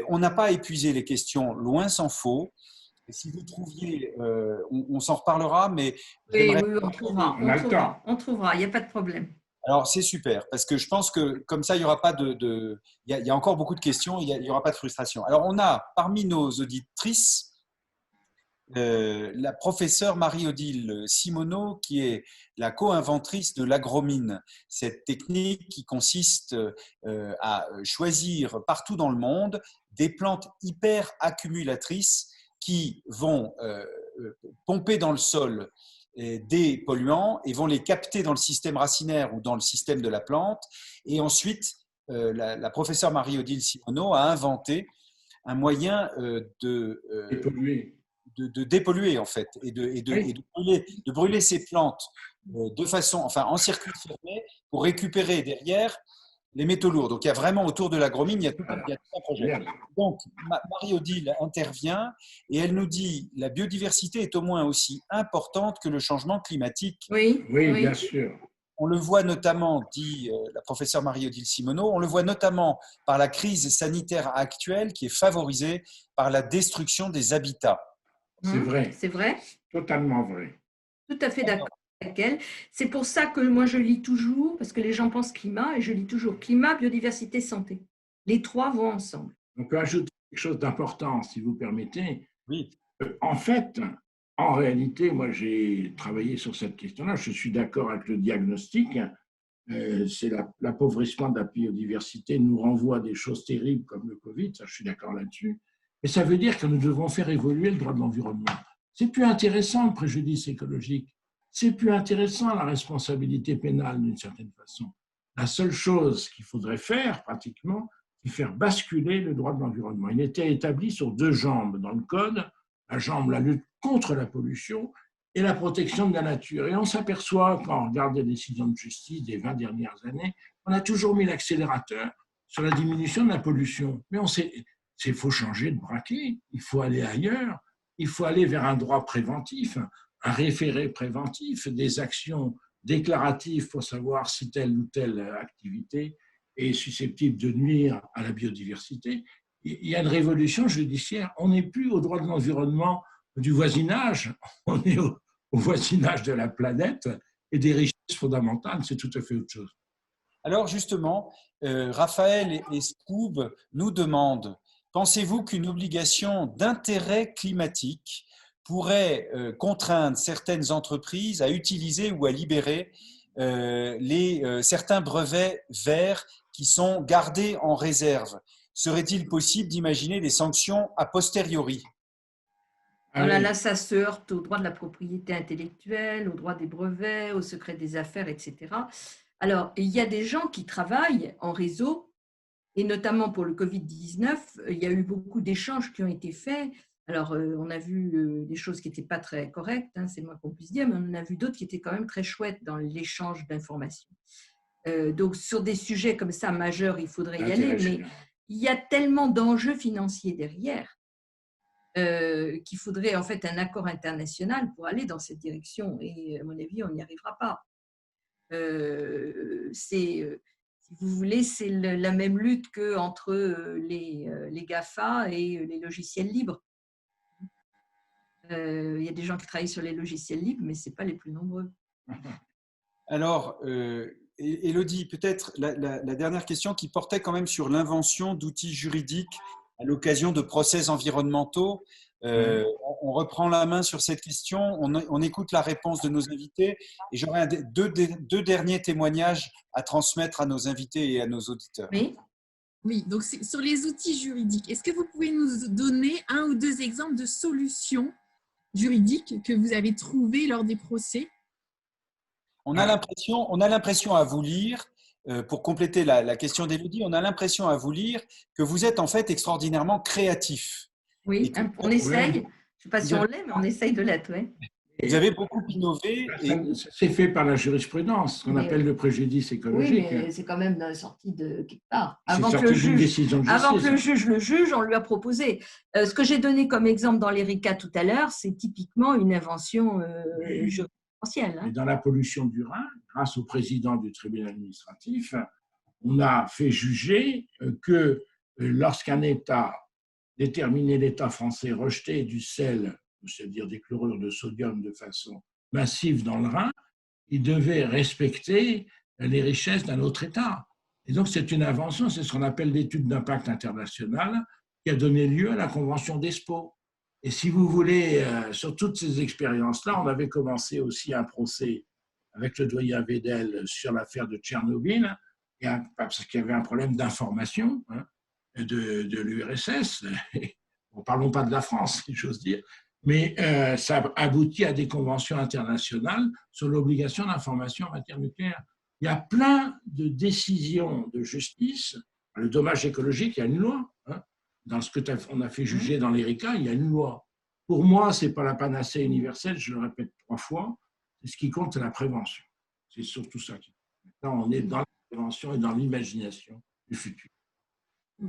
On n'a pas épuisé les questions, loin s'en faut. Et si vous trouviez, on s'en reparlera, mais… Oui, on trouvera, il n'y a pas de problème. Alors, c'est super, parce que je pense que comme ça, il n'y aura pas il y a encore beaucoup de questions, il n'y aura pas de frustration. Alors, on a parmi nos auditrices la professeure Marie-Odile Simoneau, qui est la co-inventrice de l'agromine, cette technique qui consiste à choisir partout dans le monde des plantes hyper accumulatrices qui vont pomper dans le sol des polluants et vont les capter dans le système racinaire ou dans le système de la plante. Et ensuite, la professeure Marie-Odile Simoneau a inventé un moyen de dépolluer en fait et de brûler ces plantes de façon, enfin en circuit fermé pour récupérer derrière les métaux lourds. Donc il y a vraiment autour de l'agromine, il y a tout un projet. Donc Marie-Odile intervient et elle nous dit la biodiversité est au moins aussi importante que le changement climatique. Oui, bien sûr. On le voit notamment, dit la professeure Marie-Odile Simoneau, on le voit notamment par la crise sanitaire actuelle qui est favorisée par la destruction des habitats. C'est vrai. C'est vrai. Totalement vrai. Tout à fait d'accord avec elle. C'est pour ça que moi je lis toujours, parce que les gens pensent climat, et je lis toujours climat, biodiversité, santé. Les trois vont ensemble. On peut ajouter quelque chose d'important, si vous permettez. Oui. En fait, En réalité, moi, j'ai travaillé sur cette question-là. Je suis d'accord avec le diagnostic. C'est l'appauvrissement de la biodiversité nous renvoie à des choses terribles comme le Covid, ça je suis d'accord là-dessus. Mais ça veut dire que nous devons faire évoluer le droit de l'environnement. C'est plus intéressant le préjudice écologique, c'est plus intéressant la responsabilité pénale d'une certaine façon. La seule chose qu'il faudrait faire pratiquement, c'est faire basculer le droit de l'environnement. Il était établi sur deux jambes dans le code, la jambe, la lutte contre la pollution, et la protection de la nature. Et on s'aperçoit, quand on regarde les décisions de justice des 20 dernières années, on a toujours mis l'accélérateur sur la diminution de la pollution. Mais il faut changer de braquet, il faut aller ailleurs, il faut aller vers un droit préventif, un référé préventif, des actions déclaratives pour savoir si telle ou telle activité est susceptible de nuire à la biodiversité. Il y a une révolution judiciaire. On n'est plus au droit de l'environnement du voisinage, on est au voisinage de la planète et des richesses fondamentales, c'est tout à fait autre chose. Alors justement, Raphaël et Scoob nous demandent, pensez-vous qu'une obligation d'intérêt climatique pourrait contraindre certaines entreprises à utiliser ou à libérer certains brevets verts qui sont gardés en réserve? Serait-il possible d'imaginer des sanctions a posteriori? Voilà, là, ça se heurte au droit de la propriété intellectuelle, au droit des brevets, au secret des affaires, etc. Alors, il y a des gens qui travaillent en réseau, et notamment pour le Covid-19, il y a eu beaucoup d'échanges qui ont été faits. Alors, on a vu des choses qui n'étaient pas très correctes, hein, c'est le moins qu'on puisse dire, mais on a vu d'autres qui étaient quand même très chouettes dans l'échange d'informations. Donc, sur des sujets comme ça majeurs, il faudrait y aller, mais il y a tellement d'enjeux financiers derrière qu'il faudrait en fait un accord international pour aller dans cette direction. Et à mon avis, on n'y arrivera pas. Si vous voulez, c'est la même lutte qu'entre les GAFA et les logiciels libres. Il y a des gens qui travaillent sur les logiciels libres, mais ce n'est pas les plus nombreux. Alors, Élodie, peut-être la dernière question qui portait quand même sur l'invention d'outils juridiques à l'occasion de procès environnementaux. On reprend la main sur cette question, on écoute la réponse de nos invités et j'aurais deux derniers témoignages à transmettre à nos invités et à nos auditeurs. Oui, donc sur les outils juridiques, est-ce que vous pouvez nous donner un ou deux exemples de solutions juridiques que vous avez trouvées lors des procès? On a l'impression à vous lire, pour compléter la question d'Élodie, on a l'impression à vous lire que vous êtes en fait extraordinairement créatif. Oui, on essaye. Je ne sais pas si on l'est, mais on essaye de l'être. Ouais. Vous avez beaucoup innové. C'est fait par la jurisprudence, ce qu'on appelle le préjudice écologique. Oui, mais c'est quand même sorti de quelque part. Avant que le juge le juge, on lui a proposé. Ce que j'ai donné comme exemple dans l'ERICA tout à l'heure, c'est typiquement une invention jurisprudentielle. Et dans la pollution du Rhin, grâce au président du tribunal administratif, on a fait juger que lorsqu'un État déterminé, l'État français, rejetait du sel, c'est-à-dire des chlorures de sodium de façon massive dans le Rhin, il devait respecter les richesses d'un autre État. Et donc, c'est une invention, c'est ce qu'on appelle l'étude d'impact international, qui a donné lieu à la Convention d'Espoo. Et si vous voulez, sur toutes ces expériences-là, on avait commencé aussi un procès avec le doyen Wedel sur l'affaire de Tchernobyl, parce qu'il y avait un problème d'information de l'URSS. Bon, parlons pas de la France, si j'ose dire, mais ça aboutit à des conventions internationales sur l'obligation d'information en matière nucléaire. Il y a plein de décisions de justice. Le dommage écologique, il y a une loi. Dans ce qu'on a fait juger dans l'ERICA, il y a une loi. Pour moi, ce n'est pas la panacée universelle, je le répète 3 fois. Ce qui compte, c'est la prévention. C'est surtout ça qui compte. Maintenant, on est dans la prévention et dans l'imagination du futur.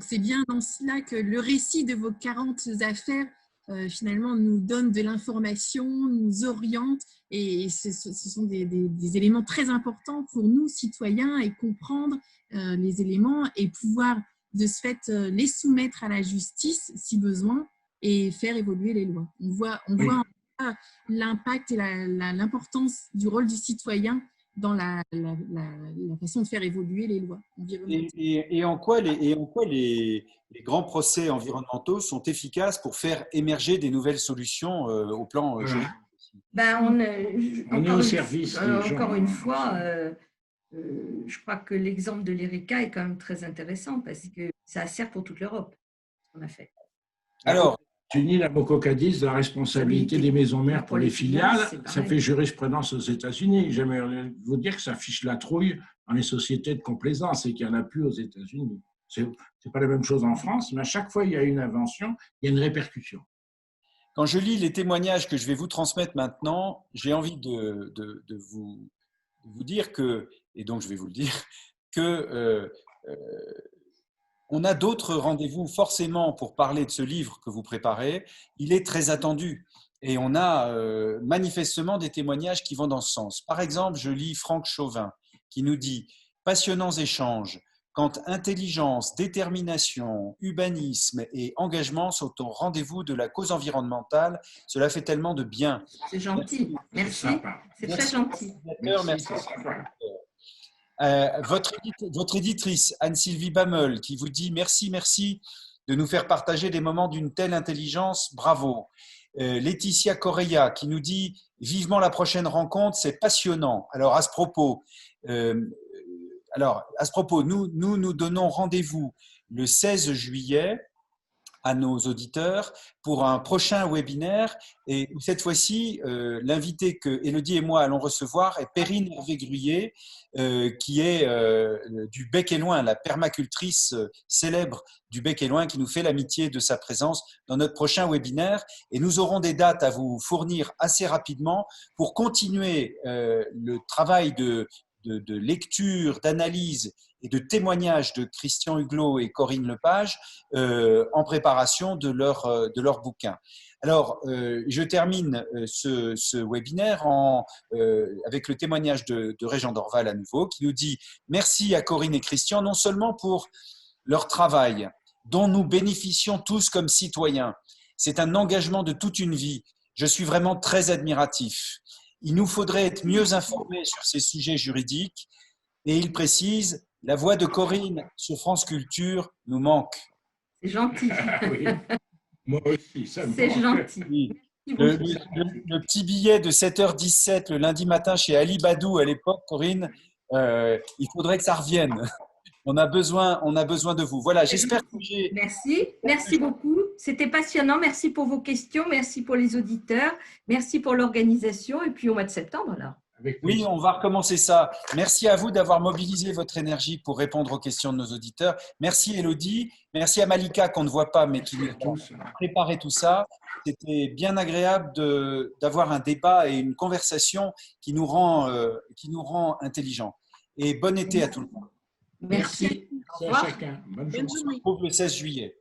C'est bien dans cela que le récit de vos 40 affaires finalement nous donne de l'information, nous oriente, et ce sont des éléments très importants pour nous, citoyens, et comprendre les éléments et pouvoir de ce fait les soumettre à la justice si besoin et faire évoluer les lois. On voit l'impact et l'importance du rôle du citoyen dans la façon de faire évoluer les lois environnementales. Et en quoi les grands procès environnementaux sont efficaces pour faire émerger des nouvelles solutions au plan Voilà. Ben, On est au service des gens. encore une fois, je crois que l'exemple de l'ERECA est quand même très intéressant parce que ça sert pour toute l'Europe, ce qu'on a fait. Alors, Unis la MOCOCADIS, la responsabilité des maisons mères pour les filiales, c'est ça pareil. fait jurisprudence aux États-Unis. J'aimerais vous dire que ça fiche la trouille dans les sociétés de complaisance et qu'il n'y en a plus aux États-Unis. C'est pas la même chose en France, mais à chaque fois il y a une invention, il y a une répercussion. quand je lis les témoignages que je vais vous transmettre maintenant, j'ai envie de vous dire que, et donc je vais vous le dire, que on a d'autres rendez-vous forcément pour parler de ce livre que vous préparez. Il est très attendu et on a manifestement des témoignages qui vont dans ce sens. Par exemple, je lis Franck Chauvin qui nous dit « Passionnants échanges, quand intelligence, détermination, humanisme et engagement sont au rendez-vous de la cause environnementale, cela fait tellement de bien. » C'est gentil, merci, c'est très gentil. Merci. Votre éditrice, Anne-Sylvie Bameul, qui vous dit « Merci, merci de nous faire partager des moments d'une telle intelligence, bravo ». Laetitia Correa, qui nous dit « Vivement la prochaine rencontre, c'est passionnant ». Alors, à ce propos, nous donnons rendez-vous le 16 juillet à nos auditeurs pour un prochain webinaire. Et cette fois-ci, l'invité que Élodie et moi allons recevoir est Perrine Hervé-Gruyer, qui est du Bec et Loing, la permacultrice célèbre du Bec et Loing, qui nous fait l'amitié de sa présence dans notre prochain webinaire. Et nous aurons des dates à vous fournir assez rapidement pour continuer le travail de lecture, d'analyse et de témoignages de Christian Huglot et Corinne Lepage en préparation de leur bouquin. Alors, je termine ce webinaire avec le témoignage de Régent Dorval à nouveau, qui nous dit « Merci à Corinne et Christian, non seulement pour leur travail, dont nous bénéficions tous comme citoyens. C'est un engagement de toute une vie. Je suis vraiment très admiratif. Il nous faudrait être mieux informés sur ces sujets juridiques. » Et il précise « La voix de Corinne sur France Culture nous manque. » C'est gentil. Oui. Moi aussi, ça me C'est manque. gentil. Oui. Le petit billet de 7h17 le lundi matin chez Ali Badou à l'époque, Corinne, il faudrait que ça revienne. On a besoin de vous. Voilà, j'espère que j'ai… Merci beaucoup. C'était passionnant. Merci pour vos questions. Merci pour les auditeurs. Merci pour l'organisation. Et puis au mois de septembre, alors. Oui, on va recommencer ça. Merci à vous d'avoir mobilisé votre énergie pour répondre aux questions de nos auditeurs. Merci Élodie. Merci à Malika qu'on ne voit pas mais qui nous a préparé tout ça. C'était bien agréable d'avoir un débat et une conversation qui nous rend intelligents. Et bon été à tout le monde. Merci. Merci à chacun. Bonne journée. On se retrouve le 16 juillet.